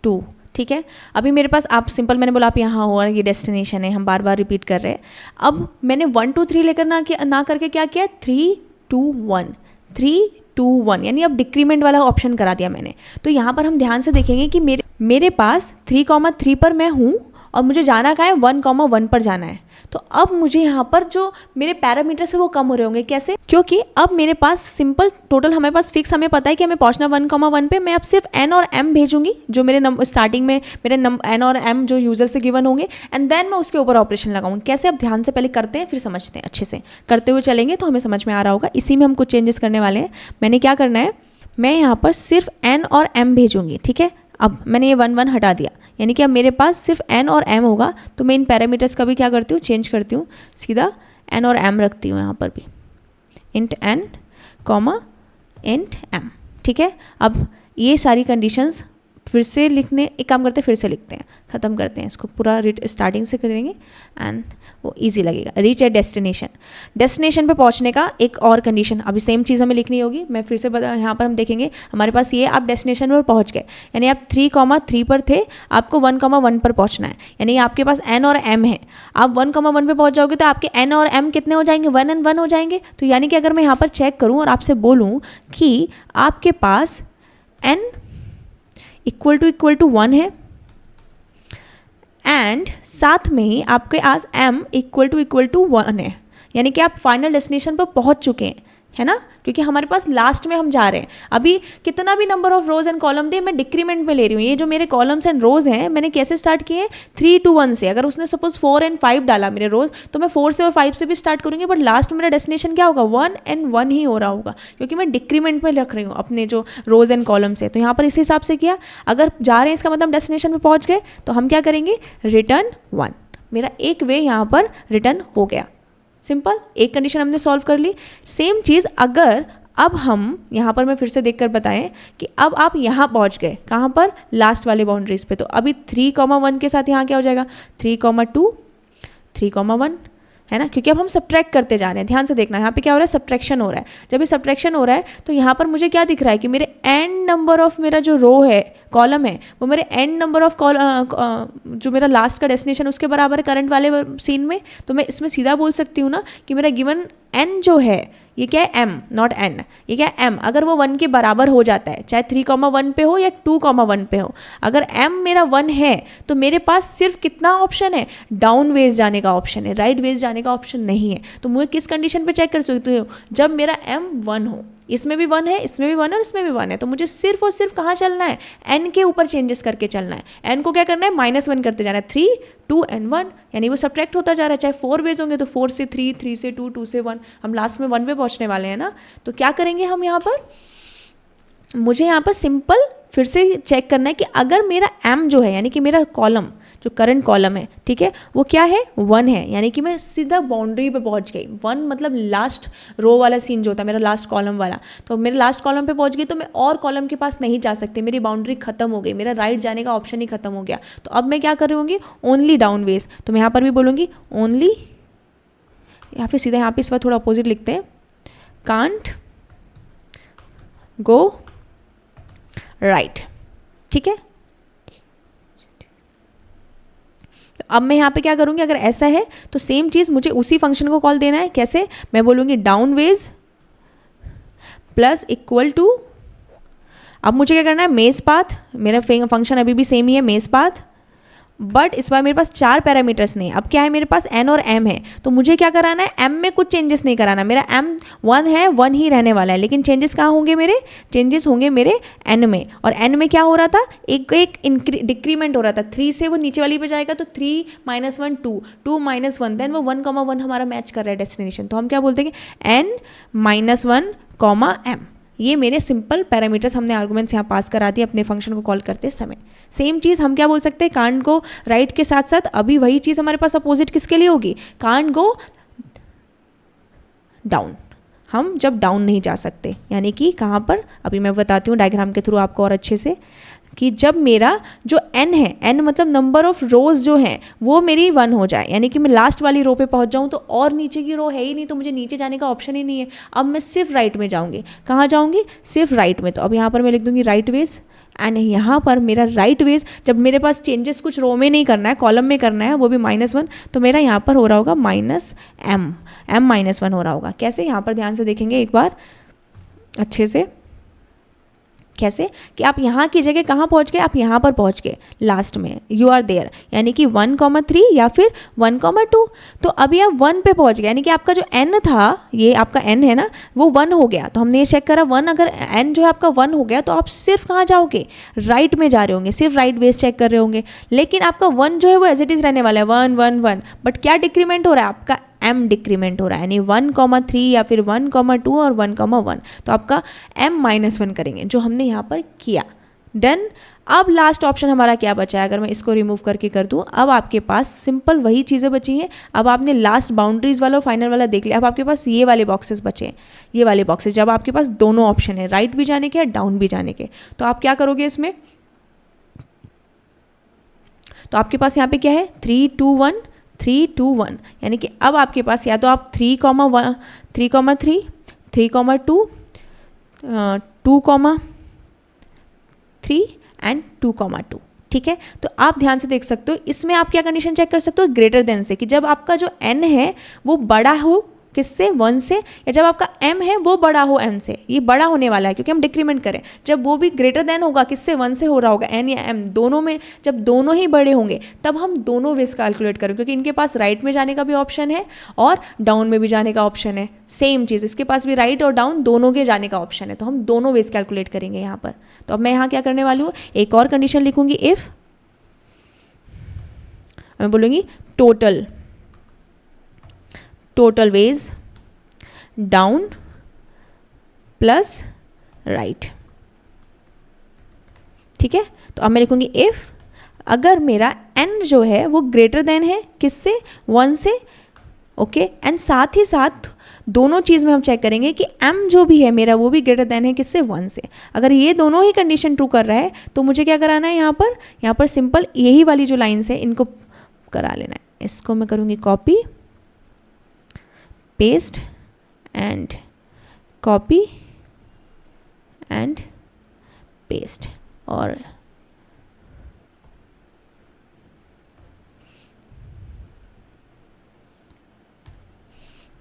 2, ठीक है। अभी मेरे पास आप सिंपल, मैंने बोला आप यहाँ हो और ये डेस्टिनेशन है, हम बार बार रिपीट कर रहे हैं। अब मैंने 1 2 3 लेकर ना करके क्या किया, 3 2 1, 3 2 1, यानी अब डिक्रीमेंट वाला ऑप्शन करा दिया मैंने। तो यहाँ पर हम ध्यान से देखेंगे कि मेरे पास 3,3 पर मैं हूँ और मुझे जाना कहाँ है, 1,1 पर जाना है। तो अब मुझे यहाँ पर जो मेरे पैरामीटर्स है वो कम हो रहे होंगे, कैसे, क्योंकि अब मेरे पास सिंपल टोटल हमें पास फिक्स, हमें पता है कि हमें पहुँचना 1,1 पे। मैं अब सिर्फ n और m भेजूंगी, जो मेरे स्टार्टिंग में मेरे n और m जो यूजर से गिवन होंगे, एंड देन मैं उसके ऊपर ऑपरेशन लगाऊंगी। कैसे, अब ध्यान से पहले करते हैं फिर समझते हैं, अच्छे से करते हुए चलेंगे तो हमें समझ में आ रहा होगा। इसी में हम कुछ चेंजेस करने वाले हैं। मैंने क्या करना है, मैं यहाँ पर सिर्फ n और m भेजूंगी, ठीक है। अब मैंने ये 1 1 हटा दिया, यानी कि अब मेरे पास सिर्फ n और m होगा। तो मैं इन पैरामीटर्स का भी क्या करती हूँ, चेंज करती हूँ, सीधा n और m रखती हूँ यहाँ पर भी, int n comma int m, ठीक है। अब ये सारी कंडीशंस फिर से लिखने, एक काम करते हैं फिर से लिखते हैं, ख़त्म करते हैं इसको, पूरा स्टार्टिंग से करेंगे एंड वो इजी लगेगा। रीच एट डेस्टिनेशन, डेस्टिनेशन पे पहुंचने का एक और कंडीशन, अभी सेम चीज़ हमें लिखनी होगी। मैं फिर से यहाँ पर हम देखेंगे, हमारे पास ये आप डेस्टिनेशन पर पहुंच गए, यानी आप 3,3 पर थे, आपको 1,1 पर पहुंचना है, यानी आपके पास n और m है। आप 1,1 पे पहुंच जाओगे तो आपके n और m कितने हो जाएंगे, 1 and 1 हो जाएंगे। तो यानी कि अगर मैं यहाँ पर चेक करूँ और आपसे बोलूँ कि आपके पास n इक्वल टू 1 है एंड साथ में ही आपके पास m इक्वल टू 1 है, यानी कि आप फाइनल डेस्टिनेशन पर पहुंच चुके हैं, है ना, क्योंकि हमारे पास लास्ट में हम जा रहे हैं। अभी कितना भी number of rows and column दे, मैं डिक्रीमेंट में ले रही हूँ। ये जो मेरे कॉलम्स एंड रोज हैं, मैंने कैसे स्टार्ट किए, 3 2 1 से। अगर उसने सपोज 4 and 5 डाला मेरे रोज, तो मैं 4 से और 5 से भी स्टार्ट करूँगी, बट लास्ट में मेरा डेस्टिनेशन क्या होगा, 1 and 1 ही हो रहा होगा, क्योंकि मैं डिक्रीमेंट में रख रही हूँ अपने जो रोज एंड कॉलम्स है। तो यहाँ पर इस हिसाब से किया, अगर जा रहे हैं इसका मतलब डेस्टिनेशन पर पहुँच गए, तो हम क्या करेंगे, रिटर्न 1। मेरा एक वे यहाँ पर रिटर्न हो गया, सिंपल, एक कंडीशन हमने सॉल्व कर ली। सेम चीज़ अगर अब हम यहाँ पर मैं फिर से देखकर बताएं कि अब आप यहाँ पहुँच गए, कहाँ पर, लास्ट वाले बाउंड्रीज पे। तो अभी 3,1 के साथ यहाँ क्या हो जाएगा, 3,2 3,1, है ना, क्योंकि अब हम सब्ट्रैक्ट करते जा रहे हैं। ध्यान से देखना, यहाँ पे क्या हो रहा है, सब्ट्रैक्शन हो रहा है। जब ये सब्ट्रैक्शन हो रहा है तो यहाँ पर मुझे क्या दिख रहा है कि मेरे n नंबर ऑफ मेरा जो रो है, कॉलम है, वो मेरे n नंबर ऑफ जो मेरा लास्ट का डेस्टिनेशन उसके बराबर है करंट वाले सीन में। तो मैं इसमें सीधा बोल सकती हूँ ना कि मेरा गिवन n जो है, ये क्या है, m नॉट n, ये क्या है m। अगर वो 1 के बराबर हो जाता है, चाहे 3,1 पे हो या 2,1 पे हो, अगर m मेरा 1 है तो मेरे पास सिर्फ कितना ऑप्शन है, डाउन वेज जाने का ऑप्शन है, राइट वेज जाने का ऑप्शन नहीं है। तो मुझे किस कंडीशन पे चेक कर सकती हूँ, जब मेरा m 1 हो, इसमें भी 1 है, इसमें भी 1 है और इसमें भी 1 है, तो मुझे सिर्फ और सिर्फ कहाँ चलना है, n के ऊपर चेंजेस करके चलना है। n को क्या करना है, -1 करते जाना है, 3 2 and 1, यानी वो सब्ट्रैक्ट होता जा रहा है। चाहे 4 वेज होंगे तो 4 से 3, 3 से 2, 2 से 1, हम लास्ट में 1 पे पहुँचने वाले हैं ना। तो क्या करेंगे हम यहाँ पर, मुझे यहाँ पर सिंपल फिर से चेक करना है कि अगर मेरा m जो है, यानी कि मेरा कॉलम जो करंट कॉलम है, ठीक है, वो क्या है, 1 है, यानी कि मैं सीधा बाउंड्री पे पहुंच गई। 1 मतलब लास्ट रो वाला सीन जो होता है, मेरा लास्ट कॉलम वाला, तो मेरे लास्ट कॉलम पे पहुंच गई, तो मैं और कॉलम के पास नहीं जा सकती, मेरी बाउंड्री खत्म हो गई, मेरा राइट जाने का ऑप्शन ही खत्म हो गया। तो अब मैं क्या कर रही होंगी, ओनली डाउन वेज। तो मैं यहाँ पर भी बोलूँगी ओनली, या फिर सीधा यहाँ पे इस बार थोड़ा अपोजिट लिखते हैं, कांट गो राइट, ठीक है। तो अब मैं यहाँ पे क्या करूँगी, अगर ऐसा है तो सेम चीज़ मुझे उसी फंक्शन को कॉल देना है। कैसे, मैं बोलूँगी down ways plus equal to, अब मुझे क्या करना है, मेज पाथ, मेरा फंक्शन अभी भी सेम ही है, मेज पाथ, बट इस बार मेरे पास 4 पैरामीटर्स नहीं, अब क्या है मेरे पास n और m है, तो मुझे क्या कराना है, m में कुछ चेंजेस नहीं कराना, मेरा m 1 है, 1 ही रहने वाला है, लेकिन चेंजेस कहाँ होंगे, मेरे चेंजेस होंगे मेरे n में। और n में क्या हो रहा था, एक डिक्रीमेंट हो रहा था, 3 से वो नीचे वाली पे जाएगा, तो 3 -1 2 2 -1, देन वो 1, 1 हमारा मैच कर रहा है डेस्टिनेशन, तो हम क्या बोलते हैं कि n -1, m। ये मेरे सिंपल पैरामीटर्स हमने आर्गुमेंट्स यहाँ पास करा दिए अपने फंक्शन को कॉल करते समय। सेम चीज़ हम क्या बोल सकते हैं, कांट गो राइट के साथ साथ अभी वही चीज़ हमारे पास अपोजिट किसके लिए होगी, कांट गो डाउन, हम जब डाउन नहीं जा सकते, यानी कि कहाँ पर, अभी मैं बताती हूँ डायग्राम के थ्रू आपको और अच्छे से, कि जब मेरा जो n है, n मतलब नंबर ऑफ रोज जो हैं वो मेरी 1 हो जाए, यानी कि मैं लास्ट वाली रो पे पहुंच जाऊं, तो और नीचे की रो है ही नहीं, तो मुझे नीचे जाने का ऑप्शन ही नहीं है, अब मैं सिर्फ राइट में जाऊंगी। कहाँ जाऊंगी, सिर्फ राइट में। तो अब यहाँ पर मैं लिख दूंगी राइट वेज, एंड यहाँ पर मेरा राइट वेज, जब मेरे पास चेंजेस कुछ रो में नहीं करना है, कॉलम में करना है, वो भी -1, तो मेरा यहाँ पर हो रहा होगा -m -1 हो रहा होगा। कैसे, यहाँ पर ध्यान से देखेंगे एक बार अच्छे से, कैसे कि आप यहाँ की जगह कहाँ पहुँच गए, आप यहाँ पर पहुँच गए लास्ट में, यू आर देयर, यानी कि 1, 3 या फिर 1, 2, तो अभी आप 1 पे पहुँच गए, यानी कि आपका जो n था, ये आपका n है ना, वो 1 हो गया। तो हमने ये चेक करा 1, अगर n जो है आपका 1 हो गया, तो आप सिर्फ कहाँ जाओगे, राइट में जा रहे होंगे, सिर्फ राइट वेज चेक कर रहे होंगे, लेकिन आपका 1 जो है वो एज इट इज़ रहने वाला है, 1, 1, 1, बट क्या डिक्रीमेंट हो रहा है, आपका m डिक्रीमेंट हो रहा है, यानी 1, 3 या फिर 1, 2 और 1, 1, तो आपका m -1 करेंगे, जो हमने यहाँ पर किया। डन। अब लास्ट ऑप्शन हमारा क्या बचा है, अगर मैं इसको रिमूव करके कर दूँ, अब आपके पास सिंपल वही चीज़ें बची हैं। अब आपने लास्ट बाउंड्रीज वाला और फाइनल वाला देख लिया, अब आपके पास ये वाले बॉक्सेस बचे हैं, ये वाले बॉक्सेस, जब आपके पास दोनों ऑप्शन है, राइट भी जाने के डाउन भी जाने के, तो आप क्या करोगे इसमें, तो आपके पास यहाँ पे क्या है, 3, 2, 1, 3, 2, 1, यानी कि अब आपके पास या तो आप 3, 3, 3, 3, 2, 2, 3 एंड 2, 2, ठीक है। तो आप ध्यान से देख सकते हो, इसमें आप क्या कंडीशन चेक कर सकते हो, ग्रेटर देन से, कि जब आपका जो n है वो बड़ा हो किससे, 1 से, या जब आपका m है वो बड़ा हो m से, ये बड़ा होने वाला है क्योंकि हम डिक्रीमेंट करें, जब वो भी ग्रेटर देन होगा किससे, 1 से हो रहा होगा, n या m दोनों में, जब दोनों ही बड़े होंगे तब हम दोनों वेज कैलकुलेट करें, क्योंकि इनके पास राइट में जाने का भी ऑप्शन है और डाउन में भी जाने का ऑप्शन है। सेम चीज़ इसके पास भी राइट और डाउन दोनों के जाने का ऑप्शन है, तो हम दोनों वेज कैलकुलेट करेंगे यहाँ पर। तो अब मैं यहाँ क्या करने वाली हूँ, एक और कंडीशन लिखूंगी, इफ़, मैं बोलूँगी total ways down plus right, ठीक है। तो अब मैं लिखूंगी इफ, अगर मेरा n जो है वो ग्रेटर देन है किससे, 1 से, ओके, एंड साथ ही साथ दोनों चीज़ में हम चेक करेंगे कि m जो भी है मेरा वो भी ग्रेटर देन है किससे, 1 से। अगर ये दोनों ही कंडीशन ट्रू कर रहा है तो मुझे क्या कराना है, यहाँ पर सिंपल यही वाली जो लाइन्स है इनको करा लेना है। इसको मैं करूँगी copy paste and copy and paste, और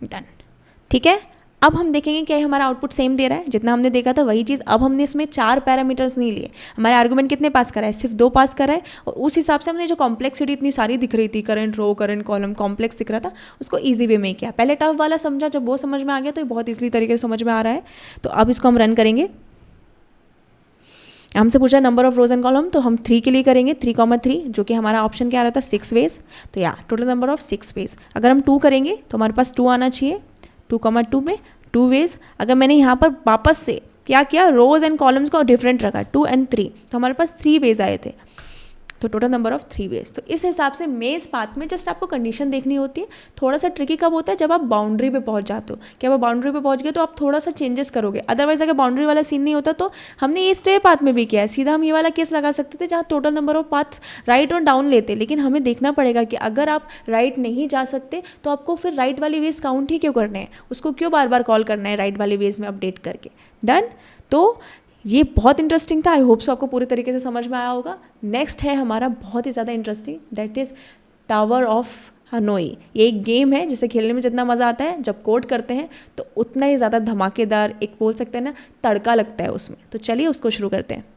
डन, ठीक है। अब हम देखेंगे क्या हमारा आउटपुट सेम दे रहा है जितना हमने देखा था वही चीज़। अब हमने इसमें 4 पैरामीटर्स नहीं लिए, हमारे आर्गुमेंट कितने पास करा है, सिर्फ 2 पास करा है, और उस हिसाब से हमने जो कॉम्प्लेक्सिटी इतनी सारी दिख रही थी, करंट रो करंट कॉलम कॉम्प्लेक्स दिख रहा था, उसको ईजी वे में किया। पहले टफ वाला समझा, जब वो समझ में आ गया तो ये बहुत ईजिली तरीके से समझ में आ रहा है। तो अब इसको हम रन करेंगे। हमसे पूछा number of rows and column, तो हम 3 के लिए करेंगे 3,3, जो कि हमारा ऑप्शन क्या आ रहा था 6 वेज। तो या टोटल नंबर ऑफ 6 वेज। अगर हम 2 करेंगे तो हमारे पास 2 आना चाहिए, 2,2 में 2 वेज। अगर मैंने यहाँ पर वापस से क्या किया, रोज एंड कॉलम्स को डिफरेंट रखा 2 and 3, तो हमारे पास 3 वेज आए थे। तो टोटल नंबर ऑफ 3 वेज। तो इस हिसाब से मेज पाथ में जस्ट आपको कंडीशन देखनी होती है। थोड़ा सा ट्रिकी कब होता है, जब आप बाउंड्री पे पहुंच जाते हो। कि आप बाउंड्री पे पहुंच गए तो आप थोड़ा सा चेंजेस करोगे, अदरवाइज अगर बाउंड्री वाला सीन नहीं होता तो हमने ये स्टे पाथ में भी किया है। सीधा हम ये वाला केस लगा सकते थे जहाँ total number of path right और डाउन लेते, लेकिन हमें देखना पड़ेगा कि अगर आप राइट नहीं जा सकते तो आपको फिर राइट वाली वेज काउंट ही क्यों करने हैं, उसको क्यों बार बार कॉल करना है राइट वाली वेज में अपडेट करके। डन। तो ये बहुत इंटरेस्टिंग था, आई होप सो आपको पूरे तरीके से समझ में आया होगा। नेक्स्ट है हमारा बहुत ही ज़्यादा interesting, that is tower of Hanoi. ये एक गेम है जिसे खेलने में जितना मज़ा आता है जब कोड करते हैं तो उतना ही ज़्यादा धमाकेदार, एक बोल सकते हैं ना, तड़का लगता है उसमें। तो चलिए उसको शुरू करते हैं।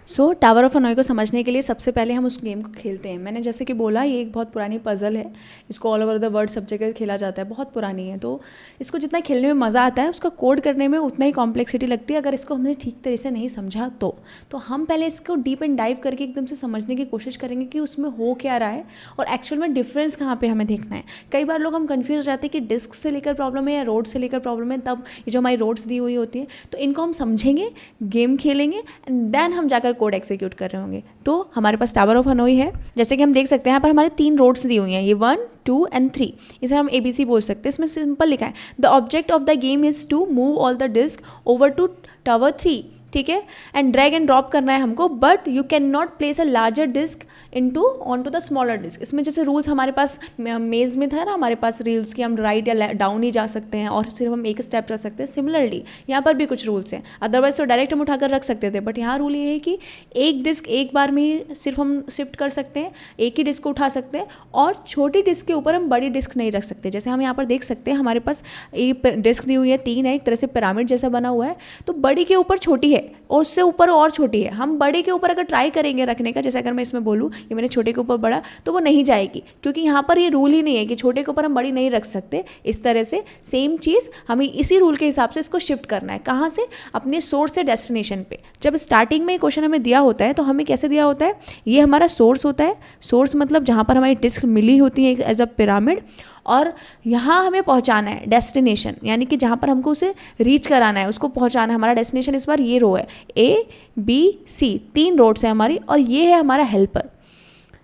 सो टावर ऑफ हनोई को समझने के लिए सबसे पहले हम उस गेम को खेलते हैं। मैंने जैसे कि बोला ये एक बहुत पुरानी पज़ल है, इसको ऑल ओवर द वर्ल्ड सब जगह खेला जाता है, बहुत पुरानी है। तो इसको जितना खेलने में मज़ा आता है उसका कोड करने में उतना ही कॉम्प्लेक्सिटी लगती है अगर इसको हमने ठीक तरह से नहीं समझा तो हम पहले इसको डीप एंड डाइव करके एकदम से समझने की कोशिश करेंगे कि उसमें हो क्या रहा है और एक्चुअल में डिफरेंस कहाँ पर हमें देखना है। कई बार लोग हम कन्फ्यूज हो जाते हैं कि डिस्क से लेकर प्रॉब्लम है या रोड से लेकर प्रॉब्लम है, तब ये जो हमारी रोड्स दी हुई होती हैं तो इनको हम समझेंगे, गेम खेलेंगे एंड देन हम जाकर कोड एग्जीक्यूट कर रहे होंगे। तो हमारे पास टावर ऑफ हनोई है, जैसे कि हम देख सकते हैं यहाँ पर हमारे 3 रोड्स दी हुई हैं, ये 1, 2 and 3। इसे हम ABC बोल सकते हैं। इसमें सिंपल लिखा है the object of the game is to move all the disc over to tower 3, ठीक है, एंड ड्रैग एंड ड्रॉप करना है हमको, but you can not place a larger disc into on to the smaller disc. इसमें जैसे rules हमारे पास मेज में था ना, हमारे पास रूल्स कि हम राइट या डाउन ही जा सकते हैं और सिर्फ हम एक स्टेप कर सकते हैं। सिमिलरली यहाँ पर भी कुछ रूल्स हैं, अदरवाइज तो डायरेक्ट हम उठाकर रख सकते थे, बट यहाँ रूल ये है कि एक डिस्क एक बार में ही सिर्फ हम शिफ्ट कर सकते हैं, एक ही डिस्क को उठा सकते हैं और छोटी डिस्क के ऊपर हम बड़ी डिस्क नहीं रख सकते। जैसे हम यहाँ पर देख सकते हैं हमारे पास एक डिस्क दी हुई है, 3 है, एक तरह से पिरामिड जैसा बना हुआ है, तो बड़ी के ऊपर छोटी है और उससे ऊपर और छोटी है। हम बड़े के ऊपर अगर ट्राई करेंगे रखने का, जैसे अगर मैं इसमें बोलूँ कि मैंने छोटे के ऊपर बड़ा, तो वो नहीं जाएगी क्योंकि यहाँ पर ये रूल ही नहीं है कि छोटे के ऊपर हम बड़ी नहीं रख सकते। इस तरह से सेम चीज़ हमें इसी रूल के हिसाब से इसको शिफ्ट करना है। कहाँ से? अपने सोर्स से डेस्टिनेशन पे। जब स्टार्टिंग में क्वेश्चन हमें दिया होता है तो हमें कैसे दिया होता है, ये हमारा सोर्स होता है। सोर्स मतलब जहाँ पर हमारी डिस्क मिली होती है एज अ पिरामिड, और यहाँ हमें पहुँचाना है डेस्टिनेशन, यानी कि जहाँ पर हमको उसे रीच कराना है, उसको पहुँचाना है। हमारा डेस्टिनेशन इस बार ये रो है, ABC, 3 रोड्स है हमारी, और ये है हमारा हेल्पर।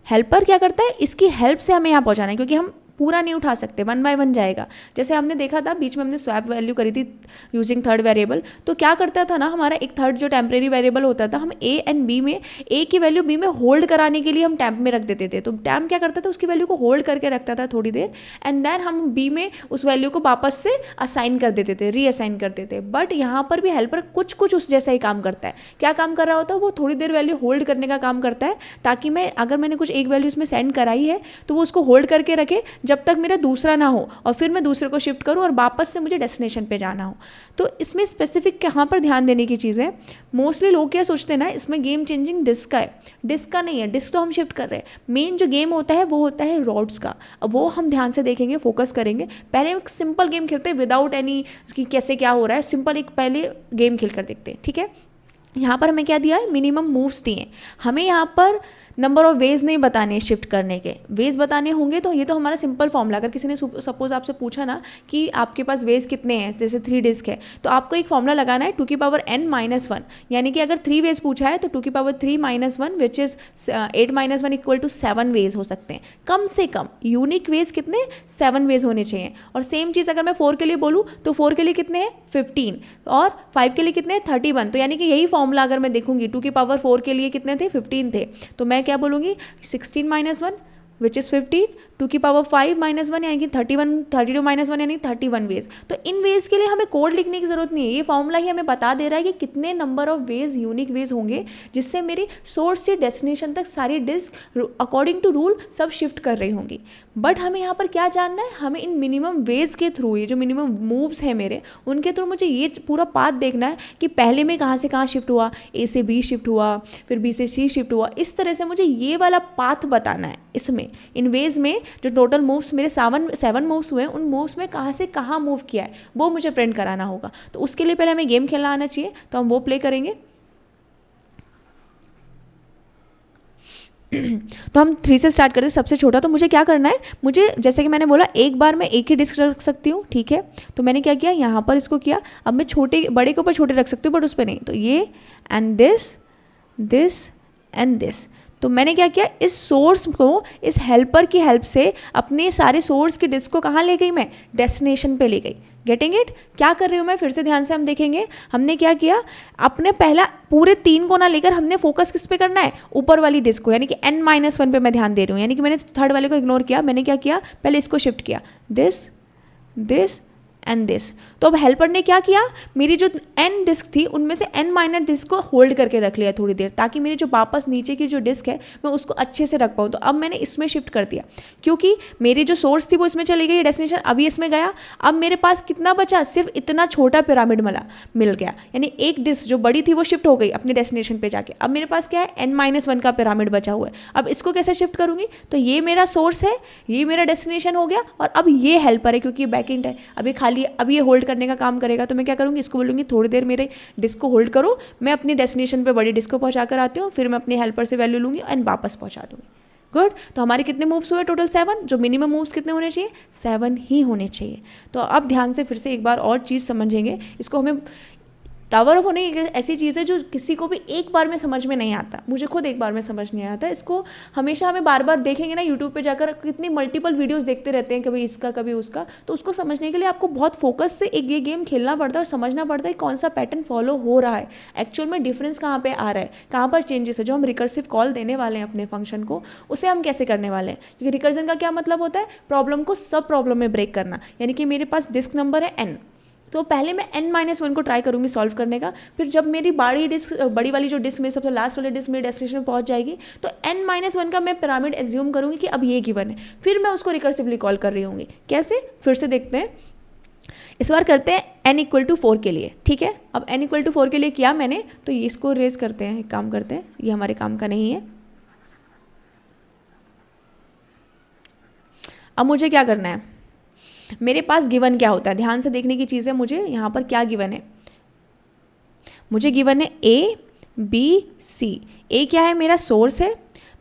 हेल्पर क्या करता है, इसकी हेल्प से हमें यहाँ पहुँचाना है, क्योंकि हम पूरा नहीं उठा सकते, 1 बाय 1 जाएगा। जैसे हमने देखा था बीच में हमने स्वैप वैल्यू करी थी यूजिंग थर्ड वेरिएबल, तो क्या करता था ना, हमारा एक थर्ड जो टेम्परेरी वेरिएबल होता था, हम A एंड B में A की वैल्यू B में होल्ड कराने के लिए हम टैम्प में रख देते थे। तो टैम्प क्या करता था, उसकी वैल्यू को होल्ड करके रखता था थोड़ी देर, एंड देन हम B में उस वैल्यू को वापस से असाइन कर देते थे, रीअसाइन करते थे। बट यहाँ पर भी हेल्पर कुछ उस जैसा ही काम करता है। क्या काम कर रहा होता है, वो थोड़ी देर वैल्यू होल्ड करने का काम करता है, ताकि मैं अगर मैंने कुछ एक वैल्यू इसमें सेंड कराई है तो वो उसको होल्ड करके रखे जब तक मेरा दूसरा ना हो, और फिर मैं दूसरे को शिफ्ट करूं और वापस से मुझे डेस्टिनेशन पे जाना हो। तो इसमें स्पेसिफिक कहाँ पर ध्यान देने की चीज़ है, मोस्टली लोग क्या सोचते हैं ना, इसमें गेम चेंजिंग डिस्क का है। डिस्क का नहीं है, डिस्क तो हम शिफ्ट कर रहे हैं। मेन जो गेम होता है वो होता है रॉड्स का। अब वो हम ध्यान से देखेंगे, फोकस करेंगे। पहले एक सिंपल गेम खेलते हैं विदाउट एनी कि कैसे क्या हो रहा है, सिंपल एक पहले गेम खेल कर देखते हैं, ठीक है। यहाँ पर हमें क्या दिया है, मिनिमम मूव्स दिए हैं हमें। यहाँ पर नंबर ऑफ वेज नहीं बताने शिफ्ट करने के, वेज बताने होंगे तो ये तो हमारा सिंपल फॉर्मूला। अगर किसी ने सपोज आपसे पूछा ना कि आपके पास वेज कितने हैं, जैसे 3 डिस्क है, तो आपको एक फॉर्मूला लगाना है 2n-1, यानी कि अगर 3 वेज पूछा है तो 2 3-1 which is 8-1 equal to 7 ways हो सकते हैं। कम से कम यूनिक वेज कितने, 7 वेज होने चाहिए। और सेम चीज़ अगर मैं 4 के लिए बोलूँ तो 4 के लिए कितने हैं, 15, और 5 के लिए कितने हैं, 31। तो यानी कि यही फॉर्मूला अगर मैं देखूंगी 2 के लिए कितने थे, 15 थे, तो मैं क्या बोलूँगी 16-1 विच इज़ 15, टू की पावर 5 माइनस 1 यानी कि 31, 32 माइनस 1 यानी 31 वेज। तो इन वेज के लिए हमें कोड लिखने की जरूरत नहीं है, ये फॉर्मूला ही हमें बता दे रहा है कि कितने number of ways, unique ways होंगे जिससे मेरी सोर्स से डेस्टिनेशन तक सारी डिस्क अकॉर्डिंग टू रूल सब शिफ्ट कर रही होंगी। बट हमें यहाँ पर क्या जानना है, हमें इन मिनिमम वेज के थ्रू, ये जो मिनिमम मूव्स हैं मेरे, उनके थ्रू मुझे ये पूरा पाथ देखना है कि पहले में कहाँ से कहाँ शिफ्ट हुआ, ए से बी शिफ्ट हुआ, फिर बी से सी शिफ्ट हुआ। इस तरह से मुझे ये वाला पाथ बताना है। इसमें इन वेज में जो टोटल मूव्स मेरे 7 मूव्स हुए हैं, उन मूव्स में कहाँ से कहाँ मूव किया है वो मुझे प्रिंट कराना होगा। तो उसके लिए पहले हमें गेम खेलना आना चाहिए, तो हम वो प्ले करेंगे। तो हम 3 से स्टार्ट करते हैं, सबसे छोटा। तो मुझे क्या करना है, मुझे जैसे कि मैंने बोला एक बार मैं एक ही डिस्क रख सकती हूँ, ठीक है। तो मैंने क्या किया, यहाँ पर इसको किया। अब मैं छोटे बड़े के ऊपर छोटे रख सकती हूँ बट उस पर नहीं। तो ये एंड दिस एंड दिस। तो मैंने क्या किया, इस सोर्स को, इस हेल्पर की हेल्प से अपने सारे सोर्स की डिस्क को कहाँ ले गई मैं, डेस्टिनेशन पे ले गई। Getting it? क्या कर रही हूँ मैं, फिर से ध्यान से हम देखेंगे। हमने क्या किया, अपने पहला पूरे 3 को ना लेकर हमने फोकस किस पे करना है, ऊपर वाली डिस्क को, यानी कि n-1 पे मैं ध्यान दे रही हूँ। यानी कि मैंने थर्ड वाले को इग्नोर किया। मैंने क्या किया, पहले इसको शिफ्ट किया, दिस एंड दिस। तो अब हेल्पर ने क्या किया, मेरी जो n डिस्क थी उनमें से n- डिस्क को होल्ड करके रख लिया थोड़ी देर, ताकि मेरी जो वापस नीचे की जो डिस्क है मैं उसको अच्छे से रख पाऊँ। तो अब मैंने इसमें शिफ्ट कर दिया, क्योंकि मेरी जो सोर्स थी वो इसमें चली गई, डेस्टिनेशन अभी इसमें गया। अब मेरे पास कितना बचा, सिर्फ इतना छोटा पिरामिड मिल गया, यानी एक डिस्क जो बड़ी थी वो शिफ्ट हो गई अपने डेस्टिनेशन पे जाके। अब मेरे पास क्या है, n-1 का पिरामिड बचा हुआ है। अब इसको कैसे शिफ्ट करूँगी, तो ये मेरा सोर्स है, ये मेरा डेस्टिनेशन हो गया, और अब ये हेल्पर है क्योंकि ये बैकएंड है। अब ये खाली, अब ये होल्ड करने का काम करेगा। तो मैं क्या करूँगी, इसको बोलूँगी थोड़ी देर मेरे डिस्क को होल्ड करो, मैं अपनी डेस्टिनेशन पे बड़ी डिस्क को पहुँचा कर आती हूँ, फिर मैं अपने हेल्पर से वैल्यू लूँगी एंड वापस पहुँचा दूँगी। गुड। तो हमारे कितने मूव्स हुए, टोटल 7। जो मिनिमम मूव्स कितने होने चाहिए, 7 ही होने चाहिए। तो अब ध्यान से फिर से एक बार और चीज़ समझेंगे। इसको हमें, टावर ऑफ होने एक ऐसी चीज़ है जो किसी को भी एक बार में समझ में नहीं आता। मुझे खुद एक बार में समझ नहीं आता। इसको हमेशा हमें बार बार देखेंगे ना, यूट्यूब पे जाकर कितनी मल्टीपल वीडियोस देखते रहते हैं, कभी इसका कभी उसका। तो उसको समझने के लिए आपको बहुत फोकस से एक ये गेम खेलना पड़ता है और समझना पड़ता है कौन सा पैटर्न फॉलो हो रहा है, एक्चुअल में डिफरेंस कहाँ पर आ रहा है, कहाँ पर चेंजेस है। जो हम रिकर्सिव कॉल देने वाले हैं अपने फंक्शन को, उसे हम कैसे करने वाले हैं, क्योंकि रिकर्जन का क्या मतलब होता है, प्रॉब्लम को सब प्रॉब्लम में ब्रेक करना। यानी कि मेरे पास डिस्क नंबर है n, तो पहले मैं n-1 को ट्राई करूँगी सॉल्व करने का। फिर जब मेरी बड़ी वाली जो डिस्क, मेरी सबसे लास्ट वाली डिस्क मेरी डेस्टिनेशन में पहुँच जाएगी, तो n-1 का मैं पिरामिड एज्यूम करूँगी कि अब ये गिवन है। फिर मैं उसको रिकर्सिवली कॉल कर रही होंगी। कैसे, फिर से देखते हैं। इस बार करते हैं n=4 के लिए, ठीक है। अब n=4 के लिए किया मैंने, तो इसको रेज करते हैं, एक काम करते हैं, ये हमारे काम का नहीं है। अब मुझे क्या करना है, मेरे पास गिवन क्या होता है, ध्यान से देखने की चीज़ है। मुझे यहाँ पर क्या गिवन है, मुझे गिवन है A B C। A क्या है, मेरा सोर्स है,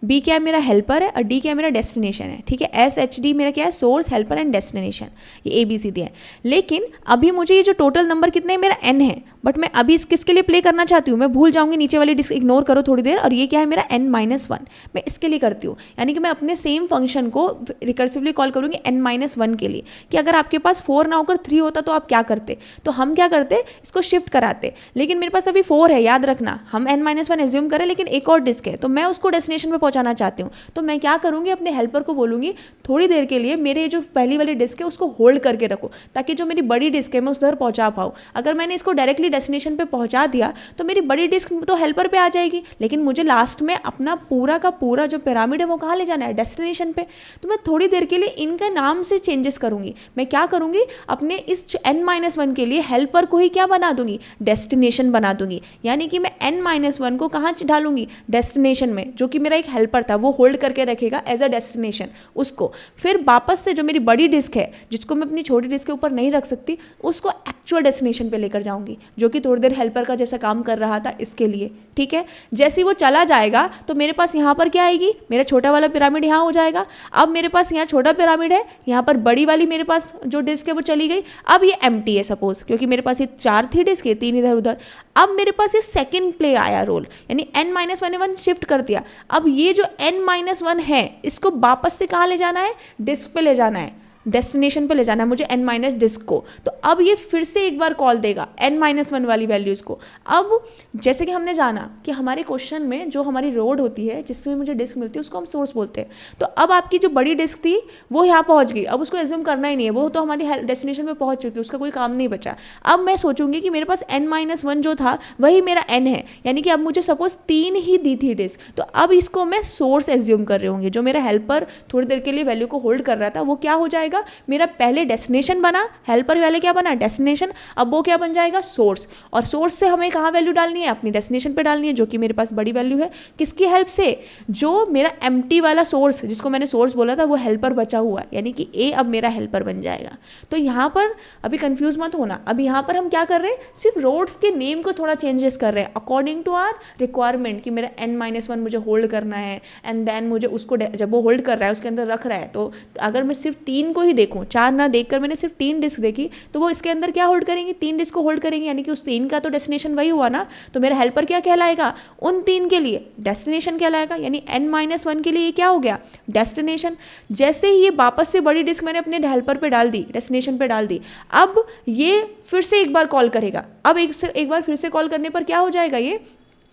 B क्या है, मेरा हेल्पर है, और D क्या है, मेरा डेस्टिनेशन है, ठीक है। SHD मेरा क्या है, सोर्स, हेल्पर एंड डेस्टिनेशन। ये ABC दिया है। लेकिन अभी मुझे ये जो टोटल नंबर कितने हैं, मेरा n है, बट मैं अभी किसके लिए प्ले करना चाहती हूँ, मैं भूल जाऊँगी, नीचे वाली डिस्क इग्नोर करो थोड़ी देर। और ये क्या है, मेरा n-1, मैं इसके लिए करती हूँ। यानी कि मैं अपने सेम फंक्शन को रिकर्सिवली कॉल करूँगी n-1 के लिए, कि अगर आपके पास 4 ना होकर 3 होता तो आप क्या करते, तो हम क्या करते, इसको शिफ्ट कराते। लेकिन मेरे पास अभी 4 है, याद रखना, हम n-1 एज्यूम करें, लेकिन एक और डिस्क है, तो मैं उसको डेस्टिनेशन पर पहुँचाना चाहती हूँ। तो मैं क्या करूँगी, अपने हेल्पर को बोलूँगी थोड़ी देर के लिए मेरे जो पहली वाली डिस्क है उसको होल्ड करके रखो, ताकि जो मेरी बड़ी डिस्क है मैं उधर पहुँचा पाऊँ। अगर मैंने इसको डायरेक्टली डेस्टिनेशन पे पहुंचा दिया तो मेरी बड़ी डिस्क तो हेल्पर पे आ जाएगी, लेकिन मुझे लास्ट में अपना पूरा का पूरा जो पिरामिड है वो कहाँ ले जाना है, डेस्टिनेशन पे। तो मैं थोड़ी देर के लिए इनका नाम से चेंजेस करूंगी। मैं क्या करूंगी, अपने इस n-1 के लिए हेल्पर को ही क्या बना दूंगी, डेस्टिनेशन बना दूंगी। यानी कि मैं n-1 को कहाँ डालूंगी, डेस्टिनेशन में, जो कि मेरा एक हेल्पर था वो होल्ड करके रखेगा एज अ डेस्टिनेशन उसको। फिर वापस से जो मेरी बड़ी डिस्क है, जिसको मैं अपनी छोटी डिस्क के ऊपर नहीं रख सकती, उसको एक्चुअल डेस्टिनेशन पे लेकर जाऊंगी, जो कि थोड़ी देर हेल्पर का जैसा काम कर रहा था इसके लिए, ठीक है। जैसे ही वो चला जाएगा तो मेरे पास यहाँ पर क्या आएगी, मेरा छोटा वाला पिरामिड यहाँ हो जाएगा। अब मेरे पास यहाँ छोटा पिरामिड है, यहाँ पर बड़ी वाली मेरे पास जो डिस्क है वो चली गई। अब ये एम्प्टी है सपोज, क्योंकि मेरे पास ये 4 थी डिस्क, ये 3 इधर उधर। अब मेरे पास ये सेकेंड प्ले आया रोल, यानी n-1 शिफ्ट कर दिया। अब ये जो n-1 है इसको वापस से कहाँ ले जाना है, डिस्क पे ले जाना है। डेस्टिनेशन पे ले जाना है मुझे n माइनस डिस्क को, तो अब ये फिर से एक बार कॉल देगा n-1 वाली वैल्यूज़ को। अब जैसे कि हमने जाना कि हमारे क्वेश्चन में जो हमारी रोड होती है जिसमें मुझे डिस्क मिलती है उसको हम सोर्स बोलते हैं। तो अब आपकी जो बड़ी डिस्क थी वो यहाँ पहुँच गई, अब उसको एज्यूम करना ही नहीं है, वो तो हमारी डेस्टिनेशन पे पहुँच चुकी है, उसका कोई काम नहीं बचा। अब मैं सोचूंगी कि मेरे पास n-1 जो था वही मेरा n है, यानी कि अब मुझे सपोज 3 ही दी थी डिस्क, तो अब इसको मैं सोर्स एज्यूम कर रही होंगी। जो मेरा हेल्पर थोड़ी देर के लिए वैल्यू को होल्ड कर रहा था वो क्या हो जाएगा, मेरा पहले डेस्टिनेशन बना, हेल्पर वाले क्या बना डेस्टिनेशन, अब वो क्या बन जाएगा सोर्स। और सोर्स से हमें कहाँ वैल्यू डालनी है, अपनी डेस्टिनेशन पे डालनी है, जो कि मेरे पास बड़ी वैल्यू है। किसकी हेल्प से, जो मेरा एम्प्टी वाला सोर्स जिसको मैंने सोर्स बोला था वो हेल्पर बचा हुआ है, यानी कि ए अब मेरा हेल्पर बन जाएगा। तो यहाँ पर अभी कंफ्यूज मत होना, अब यहाँ पर हम क्या कर रहे हैं, सिर्फ रोड्स के नेम को थोड़ा चेंजेस कर रहे हैं अकॉर्डिंग टू आर रिक्वायरमेंट, कि मेरा n-1 मुझे होल्ड करना है, एंड देन मुझे उसको जब वो होल्ड कर रहा है उसके अंदर रख रहा है, तो अगर मैं सिर्फ 3 को ही देखूँ, 4 ना देखकर मैंने सिर्फ 3 डिस्क देखी, तो वो इसके अंदर क्या होल्ड करेंगे, 3 डिस्क को होल्ड करेंगे, यानी कि उस 3 का तो डेस्टिनेशन वही हुआ ना। तो मेरा हेल्पर क्या कहलाएगा, उन 3 के लिए डेस्टिनेशन कहलाएगा, यानी n-1 के लिए ये क्या हो गया डेस्टिनेशन। जैसे ही ये वापस से बड़ी डिस्क मैंने अपने हेल्पर पे डाल दी, डेस्टिनेशन पे डाल दी, अब ये फिर से एक बार कॉल करेगा। अब एक बार फिर से कॉल करने पर क्या हो जाएगा,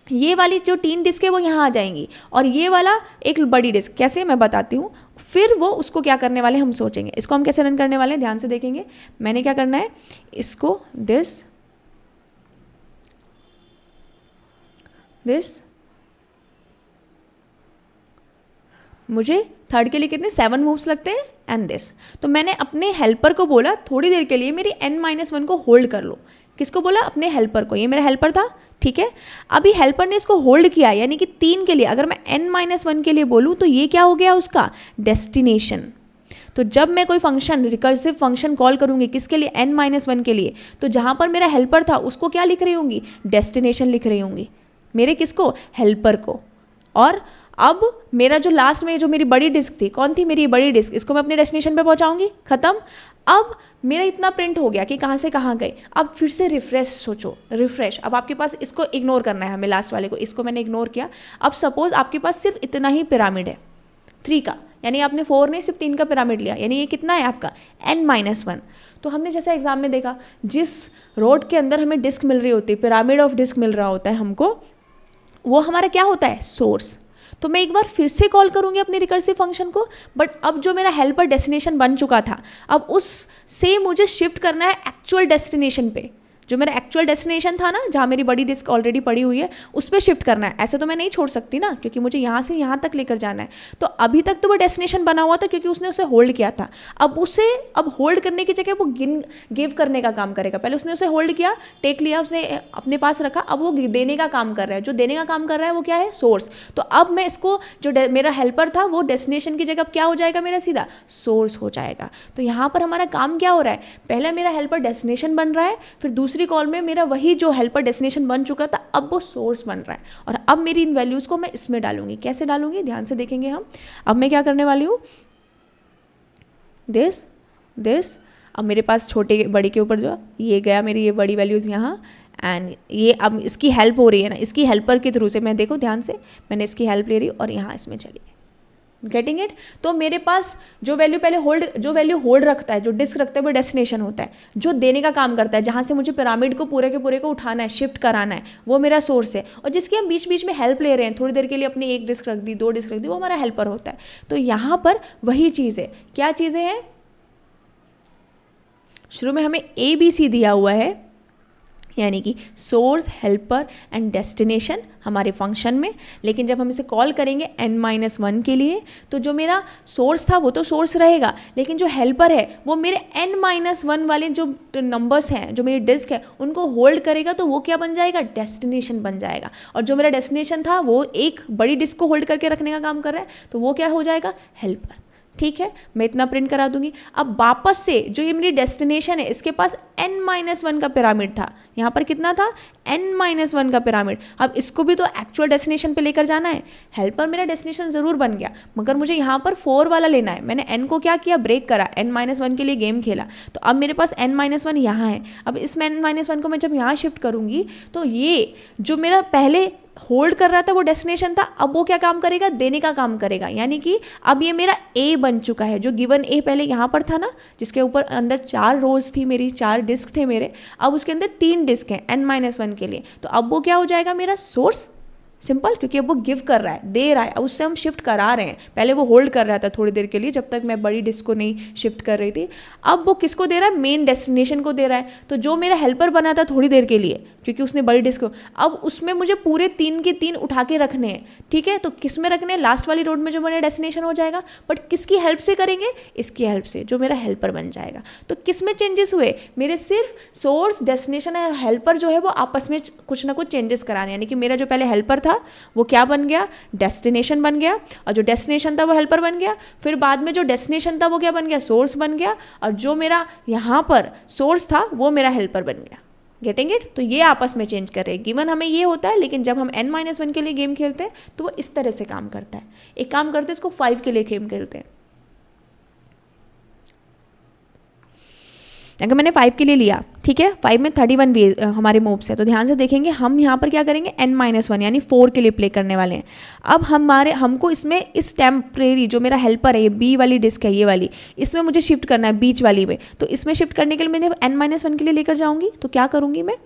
ये वाली जो 3 डिस्क है वो यहाँ आ जाएंगी, और ये वाला एक बड़ी डिस्क, कैसे मैं बताती हूँ। फिर वो उसको क्या करने वाले हम सोचेंगे, इसको हम कैसे रन करने वाले हैं ध्यान से देखेंगे। मैंने क्या करना है, इसको दिस मुझे थर्ड के लिए कितने 7 मूव्स लगते हैं, एंड दिस। तो मैंने अपने हेल्पर को बोला थोड़ी देर के लिए मेरी n-1 को होल्ड कर लो। किसको बोला, अपने हेल्पर को, ये मेरा हेल्पर था, ठीक है। अभी हेल्पर ने इसको होल्ड किया, यानी कि 3 के लिए, अगर मैं n-1 के लिए बोलूँ तो ये क्या हो गया उसका डेस्टिनेशन। तो जब मैं कोई फंक्शन रिकर्सिव फंक्शन कॉल करूँगी किसके लिए, n-1 के लिए, तो जहाँ पर मेरा हेल्पर था उसको क्या लिख रही होंगी, डेस्टिनेशन लिख रही होंगी, मेरे किसको, हेल्पर को। और अब मेरा जो लास्ट में जो मेरी बड़ी डिस्क थी, कौन थी मेरी बड़ी डिस्क, इसको मैं अपने डेस्टिनेशन पे पहुंचाऊंगी, खत्म। अब मेरा इतना प्रिंट हो गया कि कहाँ से कहाँ गए। अब फिर से रिफ्रेश सोचो, रिफ्रेश। अब आपके पास इसको इग्नोर करना है हमें, लास्ट वाले को, इसको मैंने इग्नोर किया। अब सपोज आपके पास सिर्फ इतना ही पिरामिड है 3 का, यानी आपने 4 नहीं सिर्फ 3 का पिरामिड लिया, यानी ये कितना है आपका n-1। तो हमने जैसा एग्जाम में देखा, जिस रोड के अंदर हमें डिस्क मिल रही होती है, पिरामिड ऑफ डिस्क मिल रहा होता है हमको, वो हमारा क्या होता है, सोर्स। तो मैं एक बार फिर से कॉल करूंगी अपने रिकर्सिव फंक्शन को, बट अब जो मेरा हेल्पर डेस्टिनेशन बन चुका था, अब उस से मुझे शिफ्ट करना है एक्चुअल डेस्टिनेशन पे। जो मेरा एक्चुअल डेस्टिनेशन था ना, जहाँ मेरी बड़ी डिस्क ऑलरेडी पड़ी हुई है, उस पर शिफ्ट करना है। ऐसे तो मैं नहीं छोड़ सकती ना, क्योंकि मुझे यहाँ से यहाँ तक लेकर जाना है। तो अभी तक तो वो डेस्टिनेशन बना हुआ था क्योंकि उसने उसे होल्ड किया था। अब होल्ड करने की जगह वो गिव करने का काम करेगा। पहले उसने उसे होल्ड किया, टेक लिया, उसने अपने पास रखा, अब वो देने का काम कर रहा है। जो देने का काम कर रहा है वो क्या है, सोर्स। तो अब मैं इसको, जो मेरा हेल्पर था वो डेस्टिनेशन की जगह अब क्या हो जाएगा, मेरा सीधा सोर्स हो जाएगा। तो यहाँ पर हमारा काम क्या हो रहा है, पहले मेरा हेल्पर डेस्टिनेशन बन रहा है, फिर दूसरी कॉल में मेरा वही जो हेल्पर डेस्टिनेशन बन चुका था अब वो सोर्स बन रहा है। और अब मेरी इन वैल्यूज को मैं इसमें डालूंगी। कैसे डालूंगी, ध्यान से देखेंगे हम। अब मैं क्या करने वाली हूँ, दिस। अब मेरे पास छोटे बड़ी के ऊपर जो ये गया, मेरी ये बड़ी वैल्यूज यहाँ, एंड ये अब इसकी हेल्प हो रही है ना, इसकी हेल्पर के थ्रू से मैं, देखो ध्यान से, मैंने इसकी हेल्प ले रही हूँ और यहाँ इसमें चली, गेटिंग इट। तो मेरे पास जो वैल्यू पहले होल्ड रखता है, जो डिस्क रखता है, वो डेस्टिनेशन होता है। जो देने का काम करता है, जहाँ से मुझे पिरामिड को पूरे के पूरे को उठाना है, शिफ्ट कराना है, वो मेरा सोर्स है। और जिसकी हम बीच बीच में हेल्प ले रहे हैं, थोड़ी देर के लिए अपनी 1 डिस्क रख दी, 2 डिस्क रख दी, वो हमारा हेल्पर होता है। तो यहाँ पर वही चीज़ है। क्या चीज़ें हैं, शुरू में हमें ABC दिया हुआ है, यानी कि सोर्स, हेल्पर एंड डेस्टिनेशन हमारे फंक्शन में। लेकिन जब हम इसे कॉल करेंगे n-1 के लिए, तो जो मेरा सोर्स था वो तो सोर्स रहेगा, लेकिन जो हेल्पर है वो मेरे n-1 वाले जो नंबर्स हैं, जो मेरी डिस्क है, उनको होल्ड करेगा। तो वो क्या बन जाएगा, डेस्टिनेशन बन जाएगा। और जो मेरा डेस्टिनेशन था वो एक बड़ी डिस्क को होल्ड करके रखने का काम कर रहा है, तो वो क्या हो जाएगा, हेल्पर। ठीक है, मैं इतना प्रिंट करा दूंगी। अब वापस से जो ये मेरी डेस्टिनेशन है, इसके पास n-1 का पिरामिड था। यहाँ पर कितना था, n-1 का पिरामिड। अब इसको भी तो एक्चुअल डेस्टिनेशन पे लेकर जाना है। हेल्पर मेरा डेस्टिनेशन ज़रूर बन गया, मगर मुझे यहाँ पर 4 वाला लेना है। मैंने n को क्या किया, ब्रेक करा, n-1 के लिए गेम खेला। तो अब मेरे पास n-1 यहाँ है। अब इस n-1 को मैं जब यहाँ शिफ्ट करूँगी, तो ये जो मेरा पहले होल्ड कर रहा था वो डेस्टिनेशन था, अब वो क्या काम करेगा, देने का काम करेगा। यानी कि अब ये मेरा ए बन चुका है, जो गिवन ए पहले यहाँ पर था ना, जिसके ऊपर अंदर 4 रोज थी मेरी, 4 डिस्क थे मेरे, अब उसके अंदर 3 डिस्क हैं n-1 के लिए। तो अब वो क्या हो जाएगा मेरा सोर्स, सिंपल, क्योंकि अब वो गिव कर रहा है, दे रहा है, अब उससे हम शिफ्ट करा रहे हैं। पहले वो होल्ड कर रहा था थोड़ी देर के लिए जब तक मैं बड़ी डिस्क को नहीं शिफ्ट कर रही थी, अब वो किसको दे रहा है, मेन डेस्टिनेशन को दे रहा है। तो जो मेरा हेल्पर बना था थोड़ी देर के लिए, क्योंकि उसने बड़ी डिस्क को, अब उसमें मुझे पूरे 3 के 3 उठा के रखने हैं, ठीक है। तो किस में रखने हैं, लास्ट वाली रोड में जो मेरा डेस्टिनेशन हो जाएगा, बट किसकी हेल्प से करेंगे, इसकी हेल्प से, जो मेरा हेल्पर बन जाएगा। तो किस में चेंजेस हुए, मेरे सिर्फ सोर्स, डेस्टिनेशन और हेल्पर जो है वो आपस में कुछ ना कुछ चेंजेस करा रहे हैं। यानी कि मेरा जो पहले हेल्पर था वो क्या बन गया, डेस्टिनेशन बन गया, और जो डेस्टिनेशन था वो हेल्पर बन गया, फिर बाद में जो डेस्टिनेशन था वो क्या बन गया, सोर्स बन गया, और जो मेरा यहाँ पर सोर्स था वो मेरा हेल्पर बन गया। Getting it. तो ये आपस में चेंज कर रहे हैं। गिवन हमें ये होता है, लेकिन जब हम n-1 के लिए गेम खेलते हैं तो वो इस तरह से काम करता है। एक काम करते हैं, इसको 5 के लिए गेम खेलते हैं। अगर मैंने 5 के लिए लिया, ठीक है, 5 में 31 वे हमारे मूव्स है, तो ध्यान से देखेंगे हम यहाँ पर क्या करेंगे, n-1 यानी 4 के लिए प्ले करने वाले हैं। अब हमको इसमें इस टेम्परेरी जो मेरा हेल्पर है, ये बी वाली डिस्क है, ये वाली, इसमें मुझे शिफ्ट करना है बीच वाली में। तो इसमें शिफ्ट करने के लिए मैंने n-1 के लिए लेकर जाऊँगी, तो क्या करूँगी मैं,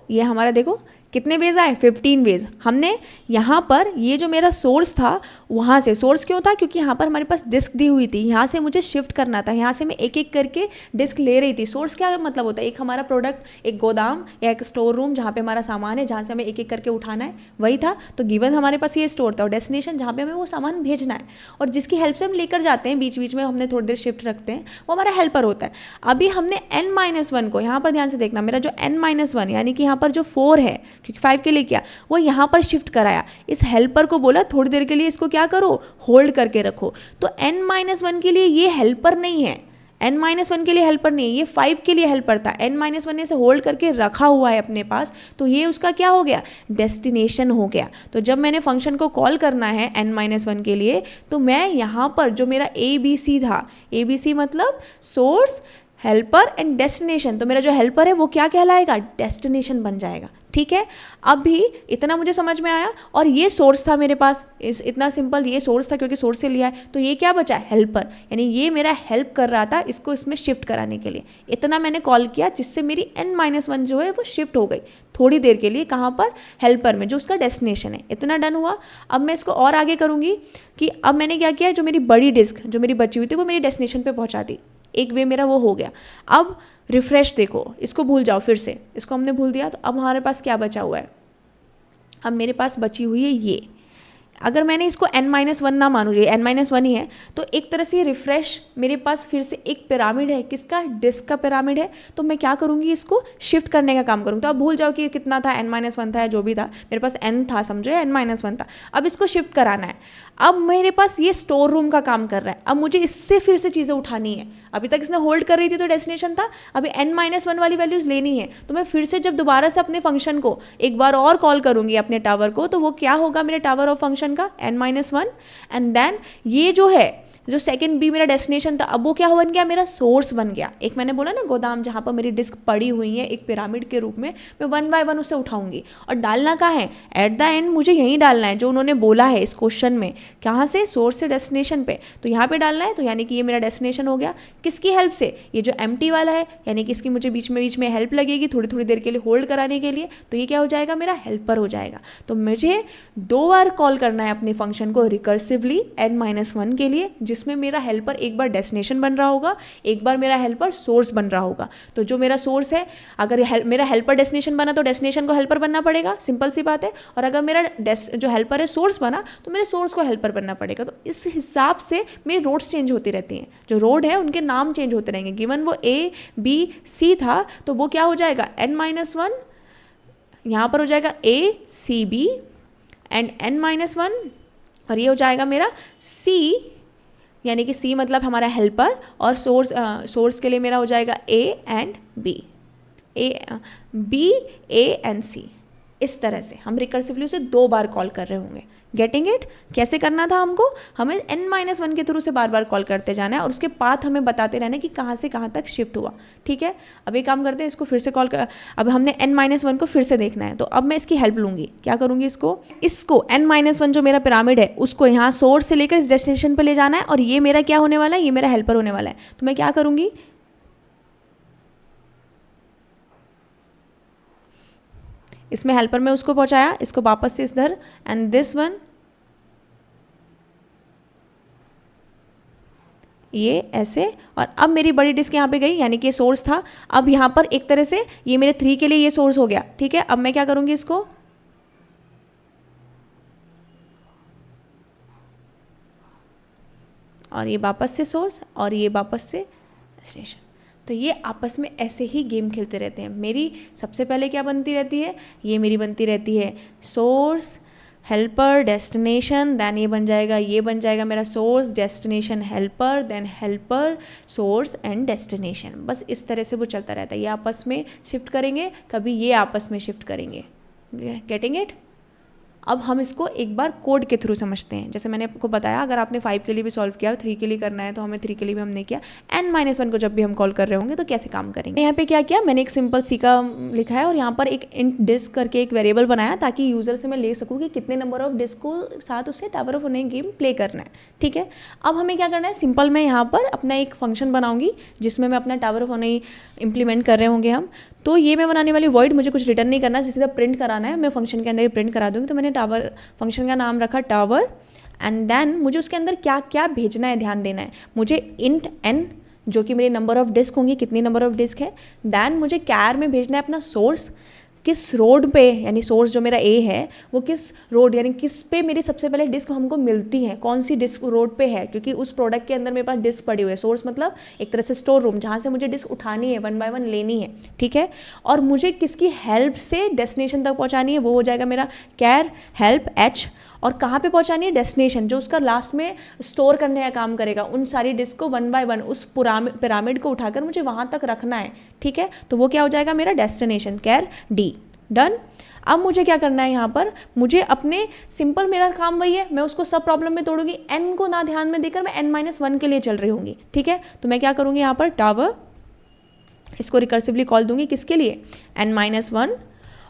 ये हमारा देखो कितने वेज आए, 15 वेज। हमने यहाँ पर ये जो मेरा सोर्स था, वहाँ से, सोर्स क्यों था, क्योंकि यहाँ पर हमारे पास डिस्क दी हुई थी, यहाँ से मुझे शिफ्ट करना था, यहाँ से मैं एक एक करके डिस्क ले रही थी। सोर्स क्या मतलब होता है, एक हमारा प्रोडक्ट, एक गोदाम या एक स्टोर रूम जहाँ पे हमारा सामान है, जहाँ से हमें एक एक करके उठाना है, वही था। तो गिवन हमारे पास ये स्टोर था, और डेस्टिनेशन जहाँ पे हमें वो सामान भेजना है, और जिसकी हेल्प से हम लेकर जाते हैं, बीच बीच में हमने थोड़ी देर शिफ्ट रखते हैं, वो हमारा हेल्पर होता है। अभी हमने n-1 को, यहाँ पर ध्यान से देखना, मेरा जो n-1 यानी कि यहाँ पर जो 4 है, क्योंकि 5 के लिए किया, वो यहाँ पर शिफ्ट कराया, इस हेल्पर को बोला थोड़ी देर के लिए इसको क्या करो, होल्ड करके रखो। तो n-1 के लिए ये हेल्पर नहीं है, n-1 के लिए हेल्पर नहीं है, ये 5 के लिए हेल्पर था। n-1 ने इसे होल्ड करके रखा हुआ है अपने पास, तो ये उसका क्या हो गया, डेस्टिनेशन हो गया। तो जब मैंने फंक्शन को कॉल करना है n-1 के लिए, तो मैं यहाँ पर जो मेरा ABC था, ABC मतलब सोर्स, हेल्पर एंड डेस्टिनेशन, तो मेरा जो हेल्पर है वो क्या कहलाएगा, डेस्टिनेशन बन जाएगा। ठीक है, अभी इतना मुझे समझ में आया। और ये सोर्स था मेरे पास, इतना सिंपल, ये सोर्स था क्योंकि सोर्स से लिया है, तो ये क्या बचा, हेल्पर, यानी ये मेरा हेल्प कर रहा था इसको इसमें शिफ्ट कराने के लिए। इतना मैंने कॉल किया जिससे मेरी n-1 जो है वो शिफ्ट हो गई थोड़ी देर के लिए, कहाँ पर, हेल्पर में, जो उसका डेस्टिनेशन है। इतना डन हुआ। अब मैं इसको और आगे करूँगी कि अब मैंने क्या किया, जो मेरी बड़ी डिस्क जो मेरी बची हुई थी वो मेरी डेस्टिनेशन पर पहुँचा दी, एक वे मेरा वो हो गया। अब रिफ्रेश देखो, इसको भूल जाओ, फिर से इसको हमने भूल दिया, तो अब हमारे पास क्या बचा हुआ है, अब मेरे पास बची हुई है ये। अगर मैंने इसको n-1 ना मानू, ये n-1 ही है, तो एक तरह से ये रिफ्रेश मेरे पास फिर से एक पिरामिड है, किसका, डिस्क का पिरामिड है। तो मैं क्या करूँगी, इसको शिफ्ट करने का काम करूँगी। तो अब भूल जाओ कि कितना था, n-1 था या जो भी था, मेरे पास n था, समझो, n-1 था। अब इसको शिफ्ट कराना है। अब मेरे पास ये स्टोर रूम का काम कर रहा है, अब मुझे इससे फिर से चीज़ें उठानी है। अभी तक इसने होल्ड कर रही थी तो डेस्टिनेशन था, अभी n-1 वाली वैल्यूज़ लेनी है। तो मैं फिर से जब दोबारा से अपने फंक्शन को एक बार और कॉल करूँगी अपने टावर को, तो वो क्या होगा, मेरे टावर ऑफ फंक्शन का n-1, एंड देन ये जो है, जो सेकंड बी मेरा डेस्टिनेशन था, अब वो क्या बन गया, मेरा सोर्स बन गया। एक मैंने बोला ना गोदाम, जहाँ पर मेरी डिस्क पड़ी हुई है एक पिरामिड के रूप में, मैं 1 बाय 1 उसे उठाऊंगी। और डालना कहाँ है, एट द एंड मुझे यहीं डालना है जो उन्होंने बोला है इस क्वेश्चन में, कहाँ से, सोर्स से डेस्टिनेशन पे, तो यहाँ पे डालना है। तो यानी कि ये मेरा डेस्टिनेशन हो गया, किसकी हेल्प से, ये जो एम्प्टी वाला है, यानी कि इसकी मुझे बीच में हेल्प लगेगी थोड़ी थोड़ी देर के लिए होल्ड कराने के लिए, तो ये क्या हो जाएगा, मेरा हेल्पर हो जाएगा। तो मुझे 2 बार कॉल करना है अपने फंक्शन को रिकर्सिवली n-1 के लिए, जिसमें मेरा हेल्पर एक बार डेस्टिनेशन बन रहा होगा, एक बार मेरा हेल्पर सोर्स बन रहा होगा। तो जो मेरा सोर्स है, अगर मेरा हेल्पर डेस्टिनेशन बना तो डेस्टिनेशन को हेल्पर बनना पड़ेगा, सिंपल सी बात है। और अगर मेरा जो हेल्पर है सोर्स बना, तो मेरे सोर्स को हेल्पर बनना पड़ेगा। तो इस हिसाब से मेरी रोड्स चेंज होती रहती हैं, जो रोड है उनके नाम चेंज होते रहेंगे। गिवन वो ABC था, तो वो क्या हो जाएगा, n-1, यहाँ पर हो जाएगा ACB एंड n-1, और ये हो जाएगा मेरा C, यानी कि C मतलब हमारा हेल्पर, और सोर्स के लिए मेरा हो जाएगा A एंड B। BANC, इस तरह से हम रिकर्सिवली उसे 2 बार कॉल कर रहे होंगे। Getting it? कैसे करना था हमको, हमें n-1 के थ्रू से बार बार कॉल करते जाना है और उसके पाथ हमें बताते रहना है कि कहाँ से कहाँ तक शिफ्ट हुआ। ठीक है, अब एक काम करते हैं, इसको फिर से कॉल कर, अब हमने n-1 को फिर से देखना है, तो अब मैं इसकी हेल्प लूँगी। क्या करूँगी, इसको n-1 जो मेरा पिरामिड है उसको यहाँ सोर्स से लेकर इस डेस्टिनेशन पर ले जाना है, और ये मेरा क्या होने वाला है, ये मेरा हेल्पर होने वाला है। तो मैं क्या करूँगी, इसमें हेल्पर में उसको पहुंचाया, इसको वापस से इधर, एंड दिस वन ये ऐसे, और अब मेरी बड़ी डिस्क यहाँ पे गई, यानी कि ये सोर्स था। अब यहाँ पर एक तरह से ये मेरे 3 के लिए ये सोर्स हो गया। ठीक है, अब मैं क्या करूँगी, इसको और ये वापस से सोर्स और ये वापस से स्टेशन। तो ये आपस में ऐसे ही गेम खेलते रहते हैं। मेरी सबसे पहले क्या बनती रहती है, ये मेरी बनती रहती है सोर्स हेल्पर डेस्टिनेशन, देन ये बन जाएगा मेरा source destination helper, then helper source and destination. बस इस तरह से वो चलता रहता है। ये आपस में शिफ्ट करेंगे, कभी ये आपस में शिफ्ट करेंगे। Getting it? अब हम इसको एक बार कोड के थ्रू समझते हैं। जैसे मैंने आपको बताया, अगर आपने 5 के लिए भी सॉल्व किया, 3 के लिए करना है, तो हमें 3 के लिए भी हमने किया। n-1 को जब भी हम कॉल कर रहे होंगे तो कैसे काम करेंगे। यहाँ पे क्या किया, मैंने एक सिंपल सी का लिखा है और यहाँ पर एक इंट डिस्क करके एक वेरिएबल बनाया, ताकि यूजर से मैं ले सकूँ कि कितने नंबर ऑफ डिस्क को साथ उसे टावर ऑफ होने गेम प्ले करना है। ठीक है, अब हमें क्या करना है, सिंपल मैं यहाँ पर अपना एक फंक्शन बनाऊंगी जिसमें मैं अपना टावर ऑफ होने इंप्लीमेंट कर रहे होंगे हम। तो ये मैं बनाने वाली वॉइड, मुझे कुछ रिटर्न नहीं करना, सीधा प्रिंट कराना है। मैं फंक्शन के अंदर ही प्रिंट करा दूँगी। तो मैंने टावर फंक्शन का नाम रखा टावर, एंड देन मुझे उसके अंदर क्या क्या भेजना है ध्यान देना है। मुझे इंट n जो कि मेरे नंबर ऑफ डिस्क होंगी, कितनी नंबर ऑफ डिस्क है। देन मुझे कैर में भेजना है अपना सोर्स, किस रोड पे, यानी सोर्स जो मेरा ए है वो किस रोड यानी किस पे मेरी सबसे पहले डिस्क हमको मिलती है, कौन सी डिस्क रोड पे है, क्योंकि उस प्रोडक्ट के अंदर मेरे पास डिस्क पड़ी हुई है। सोर्स मतलब एक तरह से स्टोर रूम, जहाँ से मुझे डिस्क उठानी है, 1 बाय 1 लेनी है। ठीक है, और मुझे किसकी हेल्प से डेस्टिनेशन तक पहुँचानी है, वो हो जाएगा मेरा कैर हेल्प h, और कहाँ पे पहुँचानी है, डेस्टिनेशन, जो उसका लास्ट में स्टोर करने का काम करेगा। उन सारी डिस्क को 1 बाय 1 उस पिरामिड को उठाकर मुझे वहाँ तक रखना है। ठीक है, तो वो क्या हो जाएगा मेरा डेस्टिनेशन, कैर d। डन। अब मुझे क्या करना है, यहाँ पर मुझे अपने सिंपल, मेरा काम वही है, मैं उसको सब प्रॉब्लम में तोड़ूंगी। n को ना ध्यान में देकर मैं n-1 के लिए चल रही होंगी। ठीक है, तो मैं क्या करूँगी, यहाँ पर टावर, इसको रिकर्सिवली कॉल दूंगी किसके लिए, n-1,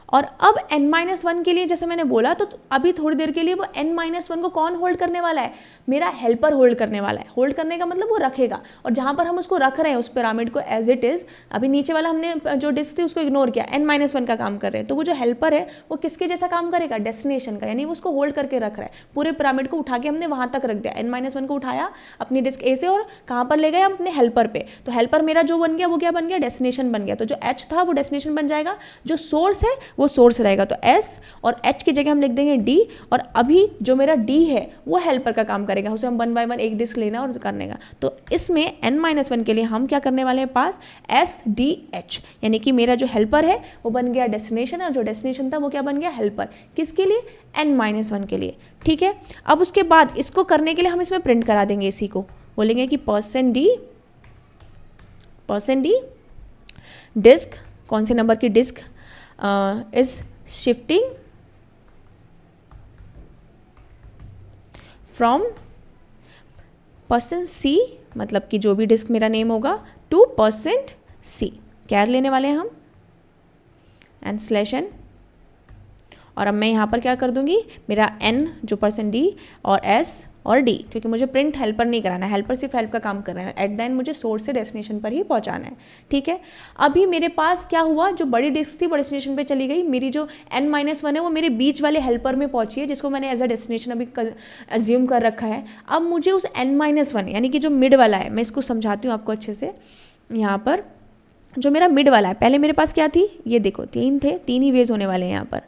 और अब n-1 के लिए जैसे मैंने बोला, तो अभी थोड़ी देर के लिए वो n-1 को कौन होल्ड करने वाला है, मेरा हेल्पर होल्ड करने वाला है। होल्ड करने का मतलब वो रखेगा, और जहाँ पर हम उसको रख रहे हैं उस पिरामिड को एज इट इज़, अभी नीचे वाला हमने जो डिस्क थी उसको इग्नोर किया, n-1 का काम कर रहे हैं। तो वो जो हेल्पर है वो किसके जैसा काम करेगा, डेस्टिनेशन का, यानी वो उसको होल्ड करके रख रहा है। पूरे पिरामिड को उठा के हमने वहाँ तक रख दिया, n-1 को उठाया अपनी डिस्क ए से और कहाँ पर ले गए, हम अपने हेल्पर पे। तो हेल्पर मेरा जो बन गया वो क्या बन गया, डेस्टिनेशन बन गया। तो जो h था वो डेस्टिनेशन बन जाएगा, जो सोर्स है वो सोर्स रहेगा। तो S और H की जगह हम लिख देंगे D, और अभी जो मेरा D है वो हेल्पर का काम करेगा, उसे हम 1 बाय 1 एक डिस्क लेना और करने का। तो इसमें n-1 के लिए हम क्या करने वाले हैं, पास SDH, यानी कि मेरा जो हेल्पर है वो बन गया डेस्टिनेशन, और जो डेस्टिनेशन था वो क्या बन गया, हेल्पर। किसके लिए, n-1 के लिए। ठीक है, अब उसके बाद इसको करने के लिए हम इसमें प्रिंट करा देंगे, इसी को बोलेंगे कि %d डिस्क, कौन से नंबर की disc is shifting from %c, मतलब कि जो भी डिस्क मेरा नेम होगा, टू %c, कैर लेने वाले हैं हम, एंड /n। और अब मैं यहाँ पर क्या कर दूंगी, मेरा n जो %d और s और d, क्योंकि मुझे प्रिंट हेल्पर नहीं कराना है, हेल्पर सिर्फ हेल्प का काम कर रहा है। एट द एंड मुझे सोर्स से डेस्टिनेशन पर ही पहुँचाना है। ठीक है, अभी मेरे पास क्या हुआ, जो बड़ी डिस्क थी वो डेस्टिनेशन पे चली गई, मेरी जो n-1 है वो मेरे बीच वाले हेल्पर में पहुंची है, जिसको मैंने एज अ डेस्टिनेशन अभी एज्यूम कर रखा है। अब मुझे उस n-1 यानी कि जो मिड वाला है, मैं इसको समझाती हूँ आपको अच्छे से। यहाँ पर जो मेरा मिड वाला है, पहले मेरे पास क्या थी, ये देखो 3 थे, 3 ही वेज होने वाले हैं यहाँ पर।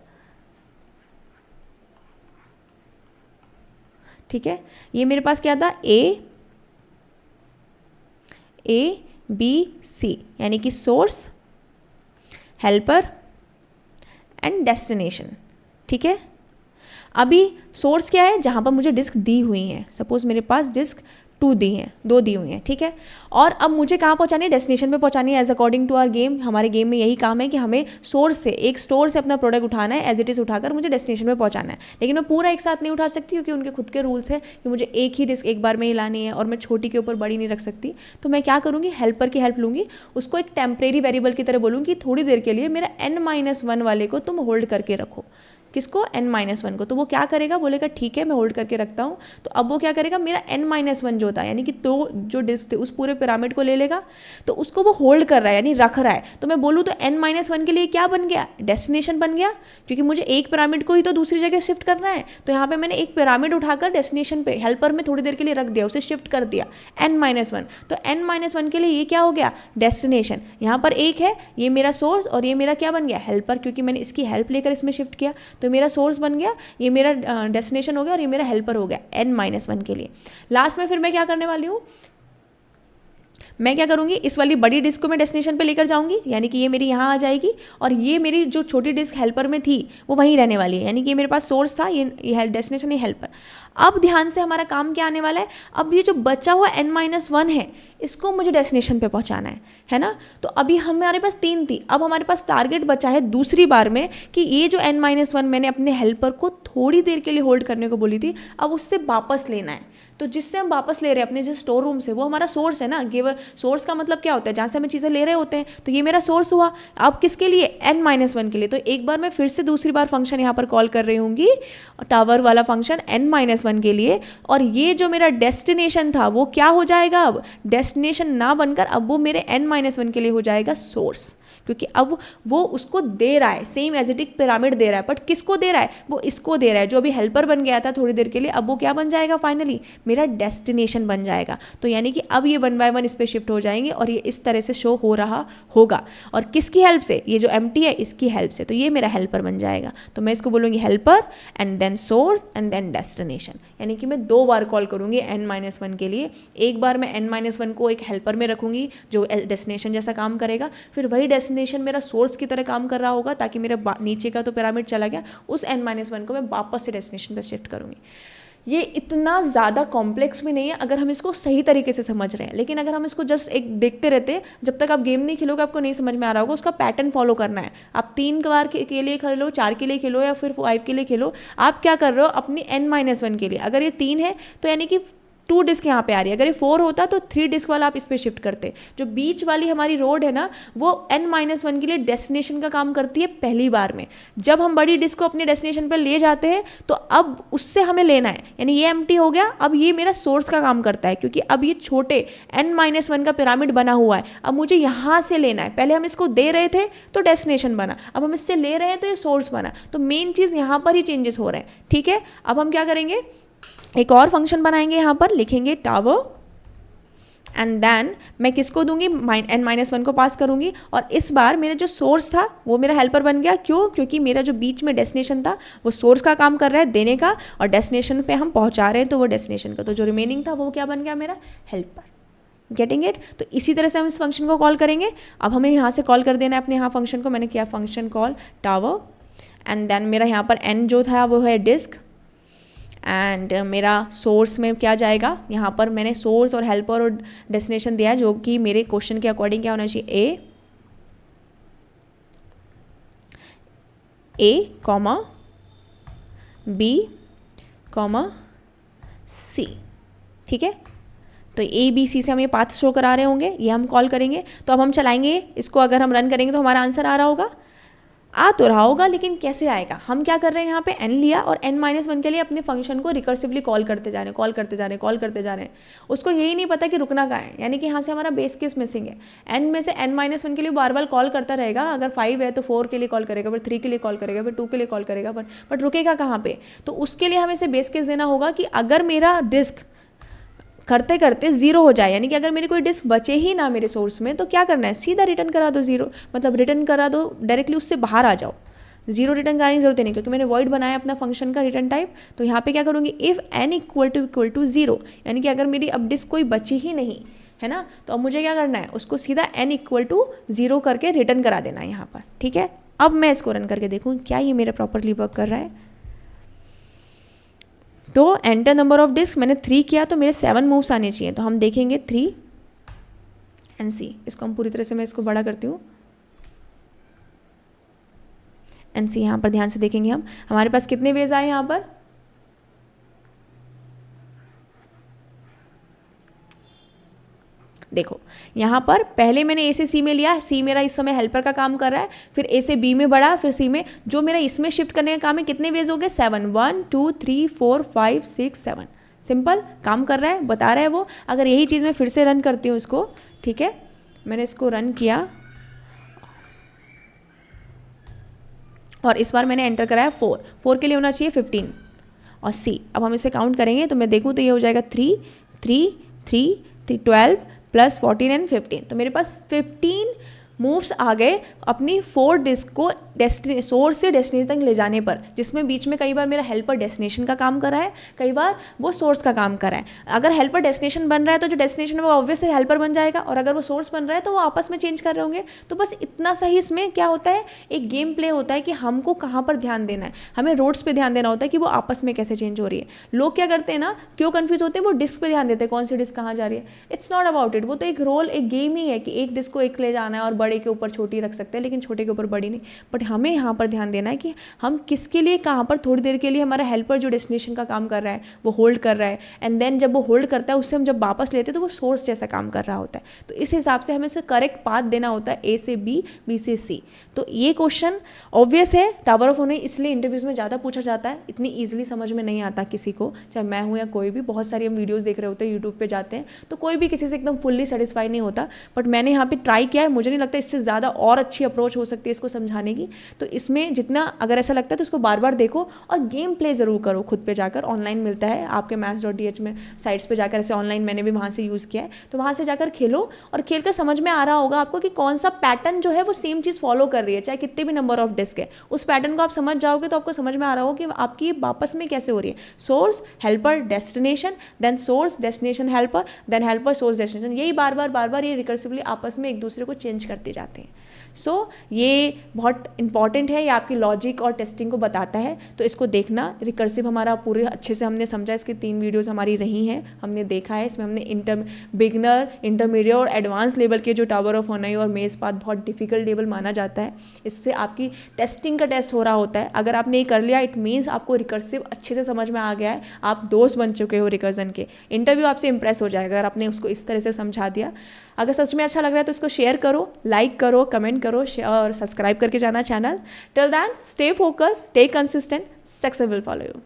ठीक है, ये मेरे पास क्या था, A-B-C, यानी कि सोर्स, हेल्पर एंड डेस्टिनेशन। ठीक है, अभी सोर्स क्या है, जहाँ पर मुझे डिस्क दी हुई है। सपोज मेरे पास डिस्क 2 दी हैं, 2 दी हुई हैं, ठीक है। और अब मुझे कहाँ पहुँचानी है, डेस्टिनेशन पे पहुँचानी है। As according to our game, हमारे गेम में यही काम है कि हमें सोर्स से, एक स्टोर से अपना प्रोडक्ट उठाना है, एज इट इज़ उठाकर मुझे डेस्टिनेशन पे पहुँचाना है। लेकिन मैं पूरा एक साथ नहीं उठा सकती क्योंकि उनके खुद के रूल्स हैं कि मुझे एक ही डिस्क एक बार में ही लानी है और मैं छोटी के ऊपर बड़ी नहीं रख सकती। तो मैं क्या करूँगी, हेल्पर की हेल्प लूँगी, उसको एक टेम्परेरी वेरिएबल की तरह बोलूँगी थोड़ी देर के लिए मेरा n-1 वाले को तुम होल्ड करके रखो। किसको, n-1 को। तो वो क्या करेगा, बोलेगा ठीक है मैं होल्ड करके रखता हूँ। तो अब वो क्या करेगा, मेरा n-1 जो होता है यानी कि तो जो डिस्क थे उस पूरे पिरामिड को ले लेगा, तो उसको वो होल्ड कर रहा है यानी रख रहा है। तो मैं बोलूँ तो n-1 के लिए क्या बन गया, डेस्टिनेशन बन गया, क्योंकि मुझे एक पिरामिड को ही तो दूसरी जगह शिफ्ट करना है। तो यहाँ पे मैंने एक पिरामिड उठाकर डेस्टिनेशन पे हेल्पर में थोड़ी देर के लिए रख दिया, उसे शिफ्ट कर दिया n-1। तो n-1 के लिए ये क्या हो गया, डेस्टिनेशन। यहाँ पर एक है, ये मेरा सोर्स और ये मेरा क्या बन गया, हेल्पर, क्योंकि मैंने इसकी हेल्प लेकर इसमें शिफ्ट किया। तो मेरा सोर्स बन गया, ये मेरा डेस्टिनेशन हो गया और ये मेरा हेल्पर हो गया n-1 के लिए। लास्ट में फिर मैं क्या करने वाली हूँ, मैं क्या करूँगी, इस वाली बड़ी डिस्क को मैं डेस्टिनेशन पे लेकर जाऊँगी, यानी कि ये मेरी यहाँ आ जाएगी और ये मेरी जो छोटी डिस्क हेल्पर में थी वो वहीं रहने वाली है, यानी कि ये मेरे पास सोर्स था, ये डेस्टिनेशन, ये हेल्पर। अब ध्यान से हमारा काम क्या आने वाला है, अब ये जो बचा हुआ n-1 है इसको मुझे डेस्टिनेशन पे पहुंचाना है ना। तो अभी हमारे पास 3 थी, अब हमारे पास टारगेट बचा है दूसरी बार में कि ये जो n-1 मैंने अपने हेल्पर को थोड़ी देर के लिए होल्ड करने को बोली थी, अब उससे वापस लेना है। तो जिससे हम वापस ले रहे हैं अपने जिस स्टोर रूम से, वो हमारा सोर्स है ना। केवल सोर्स का मतलब क्या होता है, जहाँ से हमें चीज़ें ले रहे होते हैं। तो ये मेरा सोर्स हुआ, अब किसके लिए, n-1 के लिए। तो एक बार मैं फिर से दूसरी बार फंक्शन यहाँ पर कॉल कर रही हूँगी, टावर वाला फंक्शन n-1 के लिए। और ये जो मेरा डेस्टिनेशन था वो क्या हो जाएगा, अब डेस्टिनेशन ना बनकर अब वो मेरे n-1 के लिए हो जाएगा सोर्स, क्योंकि अब वो उसको दे रहा है, सेम एजिटिक पिरामिड दे रहा है, बट किसको दे रहा है, वो इसको दे रहा है। जो अभी हेल्पर बन गया था थोड़ी देर के लिए, अब वो क्या बन जाएगा, फाइनली मेरा डेस्टिनेशन बन जाएगा। तो यानी कि अब ये 1 बाय 1 इस पर शिफ्ट हो जाएंगे और ये इस तरह से शो हो रहा होगा। और किसकी हेल्प से, ये जो एम्प्टी है इसकी हेल्प से। तो ये मेरा हेल्पर बन जाएगा। तो मैं इसको बोलूँगी helper and then source and then destination, यानी कि मैं 2 बार कॉल करूँगी n-1 के लिए। एक बार मैं n-1 को एक हेल्पर में रखूँगी जो डेस्टिनेशन जैसा काम करेगा, फिर वही डेस्टिनेशन मेरा सोर्स की तरह काम कर रहा होगा, ताकि मेरे नीचे का तो पिरामिड चला गया, उस n-1 को मैं वापस से डेस्टिनेशन पे शिफ्ट करूँगी। ये इतना ज़्यादा कॉम्प्लेक्स भी नहीं है अगर हम इसको सही तरीके से समझ रहे हैं। लेकिन अगर हम इसको जस्ट एक देखते रहते, जब तक आप गेम नहीं खेलोगे आपको नहीं समझ में आ रहा होगा। उसका पैटर्न फॉलो करना है। आप 3 बार के लिए खेलो, 4 के लिए खेलो या फिर 5 के लिए खेलो। आप क्या कर रहे हो, अपनी n-1 के लिए, अगर ये 3 है तो यानी कि 2 डिस्क यहाँ पे आ रही है। अगर ये 4 होता तो 3 डिस्क वाला आप इस पर शिफ्ट करते। जो बीच वाली हमारी रोड है ना, वो n-1 के लिए डेस्टिनेशन का काम करती है पहली बार में। जब हम बड़ी डिस्क को अपने डेस्टिनेशन पर ले जाते हैं तो अब उससे हमें लेना है, यानी ये एम्प्टी हो गया, अब ये मेरा सोर्स का काम करता है, क्योंकि अब ये छोटे n-1 का पिरामिड बना हुआ है। अब मुझे यहाँ से लेना है। पहले हम इसको दे रहे थे तो डेस्टिनेशन बना, अब हम इससे ले रहे हैं तो ये सोर्स बना। तो मेन चीज़ यहाँ पर ही चेंजेस हो रहे हैं, ठीक है। अब हम क्या करेंगे, एक और फंक्शन बनाएंगे, यहाँ पर लिखेंगे टावर एंड देन मैं किसको दूंगी, n-1 को पास करूंगी। और इस बार मेरा जो सोर्स था वो मेरा हेल्पर बन गया। क्यों, क्योंकि मेरा जो बीच में डेस्टिनेशन था वो सोर्स का काम कर रहा है, देने का, और डेस्टिनेशन पे हम पहुंचा रहे हैं तो वो डेस्टिनेशन का। तो जो रिमेनिंग था वो क्या बन गया, मेरा हेल्पर। Getting it. तो इसी तरह से हम इस फंक्शन को कॉल करेंगे। अब हमें यहाँ से कॉल कर देना है अपने यहाँ फंक्शन को। मैंने किया function call tower and then मेरा यहाँ पर n जो था वो है डिस्क एंड मेरा सोर्स में क्या जाएगा, यहाँ पर मैंने सोर्स और हेल्पर और डेस्टिनेशन दिया है, जो कि मेरे क्वेश्चन के अकॉर्डिंग क्या होना चाहिए, ए कॉमा बी कॉमा सी, ठीक है। तो ABC से हम ये पाथ शो करा रहे होंगे, ये हम कॉल करेंगे। तो अब हम चलाएंगे इसको, अगर हम रन करेंगे तो हमारा आंसर आ रहा होगा, आ तो रहा होगा, लेकिन कैसे आएगा। हम क्या कर रहे हैं, यहाँ पे n लिया और n-1 के लिए अपने फंक्शन को रिकर्सिवली कॉल करते जा रहे हैं, कॉल करते जा रहे हैं, कॉल करते जा रहे हैं। उसको यही नहीं पता कि रुकना कहाँ है, यानी कि यहाँ से हमारा बेस केस मिसिंग है। n में से n-1 के लिए बार बार कॉल करता रहेगा। अगर 5 है तो 4 के लिए कॉल करेगा, फिर 3 के लिए कॉल करेगा, फिर 2 के लिए कॉल करेगा, बट रुकेगा कहाँ पे। तो उसके लिए हमें इसे बेस केस देना होगा कि अगर मेरा डिस्क करते करते 0 हो जाए, यानी कि अगर मेरी कोई डिस्क बचे ही ना मेरे सोर्स में, तो क्या करना है, सीधा रिटर्न करा दो 0, मतलब रिटर्न करा दो, डायरेक्टली उससे बाहर आ जाओ। 0 रिटर्न कराने की जरूरत नहीं, क्योंकि मैंने वॉइड बनाया अपना फंक्शन का रिटर्न टाइप। तो यहाँ पे क्या करूँगी, इफ़ n = 0, यानी कि अगर मेरी अब डिस्क कोई बची ही नहीं है ना, तो अब मुझे क्या करना है, उसको सीधा n = 0 करके रिटर्न करा देना है यहाँ पर, ठीक है। अब मैं इसको रन करके देखूँ क्या ये मेरा प्रॉपरली वर्क कर रहा है। तो एंटर नंबर ऑफ डिस्क मैंने 3 किया तो मेरे 7 मूव्स आने चाहिए। तो हम देखेंगे 3 एंड सी, इसको हम पूरी तरह से मैं इसको बड़ा करती हूँ एंड सी। यहाँ पर ध्यान से देखेंगे हम, हमारे पास कितने वेज आए यहाँ पर, देखो यहाँ पर पहले मैंने ए से सी में लिया, सी मेरा इस समय हेल्पर का काम कर रहा है, फिर ए से बी में बढ़ा, फिर सी में, जो मेरा इसमें शिफ्ट करने का काम है, कितने वेज हो गए 7, 1 2 3 4 5 6 7, सिंपल काम कर रहा है, बता रहा है वो। अगर यही चीज़ मैं फिर से रन करती हूँ इसको, ठीक है, मैंने इसको रन किया और इस बार मैंने एंटर कराया 4 के लिए होना चाहिए 15 और सी। अब हम इसे काउंट करेंगे तो मैं देखूँ तो ये हो जाएगा 3 3 3 3 12 प्लस 14 एंड 15, तो मेरे पास 15 मूव्स आ गए अपनी 4 डिस्क को सोर्स से डेस्टिनेशन तक ले जाने पर, जिसमें बीच में कई बार मेरा हेल्पर डेस्टिनेशन का काम कर रहा है, कई बार वो सोर्स का काम कर रहा है। अगर हेल्पर डेस्टिनेशन बन रहा है तो जो डेस्टिनेशन है वो ऑब्वियसली हेल्पर बन जाएगा, और अगर वो सोर्स बन रहा है तो वो आपस में चेंज कर रहे होंगे। तो बस इतना सही इसमें क्या होता है, एक गेम प्ले होता है कि हमको कहाँ पर ध्यान देना है, हमें रोड्स पर ध्यान देना होता है कि वो आपस में कैसे चेंज हो रही है। लोग क्या करते हैं ना, क्यों कन्फ्यूज होते हैं, वो डिस्क पे ध्यान देते हैं कौन सी डिस्क कहाँ जा रही है। इट्स नॉट अबाउट इट, वो तो एक रोल, एक गेम ही है कि एक डिस्क को एक ले जाना है और बड़े के ऊपर छोटी रख सकते हैं, लेकिन छोटे के ऊपर बड़ी नहीं। बट हमें यहाँ पर ध्यान देना है कि हम किसके लिए कहाँ पर थोड़ी देर के लिए हमारा हेल्पर जो डेस्टिनेशन का काम कर रहा है वो होल्ड कर रहा है, एंड देन जब वो होल्ड करता है उससे हम जब वापस लेते हैं तो वो सोर्स जैसा काम कर रहा होता है। तो इस हिसाब से हमें उसे करेक्ट पाथ देना होता है, ए से बी, बी से सी। तो ये क्वेश्चन ऑब्वियस है, टावर ऑफ होने इसलिए इंटरव्यूज में ज़्यादा पूछा जाता है, इतनी ईजिली समझ में नहीं आता किसी को, चाहे मैं हूँ या कोई भी। बहुत सारी हम वीडियोज़ देख रहे होते हैं, यूट्यूब पर जाते हैं, तो कोई भी किसी से एकदम फुल्ली सेटिस्फाई नहीं होता। बट मैंने यहाँ पर ट्राई किया है, मुझे नहीं लगता इससे ज़्यादा और अच्छी अप्रोच हो सकती है इसको समझाने की। तो इसमें जितना अगर ऐसा लगता है तो उसको बार बार देखो और गेम प्ले ज़रूर करो खुद पे जाकर। ऑनलाइन मिलता है आपके maths.dh में साइट्स पे जाकर, ऐसे ऑनलाइन मैंने भी वहाँ से यूज़ किया है, तो वहाँ से जाकर खेलो और खेल कर समझ में आ रहा होगा आपको कि कौन सा पैटर्न जो है वो सेम चीज़ फॉलो कर रही है, चाहे कितने भी नंबर ऑफ डिस्क है। उस पैटर्न को आप समझ जाओगे तो आपको समझ में आ रहा होगा कि आपकी वापस में कैसे हो रही है, source helper destination, then source destination helper, then helper source destination, यही बार बार ये रिकर्सिवली आपस में एक दूसरे को चेंज करते जाते हैं। सो ये बहुत इंपॉर्टेंट है, ये आपकी लॉजिक और टेस्टिंग को बताता है, तो इसको देखना। रिकर्सिव हमारा पूरे अच्छे से हमने समझा, इसकी 3 वीडियोस हमारी रही हैं, हमने देखा है। इसमें हमने बिगनर, इंटरमीडिएट और एडवांस लेवल के जो टावर ऑफ होनाई और मेज़ पाथ बहुत डिफिकल्ट लेवल माना जाता है, इससे आपकी टेस्टिंग का टेस्ट हो रहा होता है। अगर आपने ये कर लिया, इट मीन्स आपको रिकर्सिव अच्छे से समझ में आ गया है, आप दोस्त बन चुके हो रिकर्जन के। इंटरव्यू आपसे इंप्रेस हो जाएगा अगर आपने उसको इस तरह से समझा दिया। अगर सच में अच्छा लग रहा है तो इसको शेयर करो, लाइक करो, कमेंट करो और सब्सक्राइब करके जाना channel. Till then stay focus, stay consistent, success will follow you.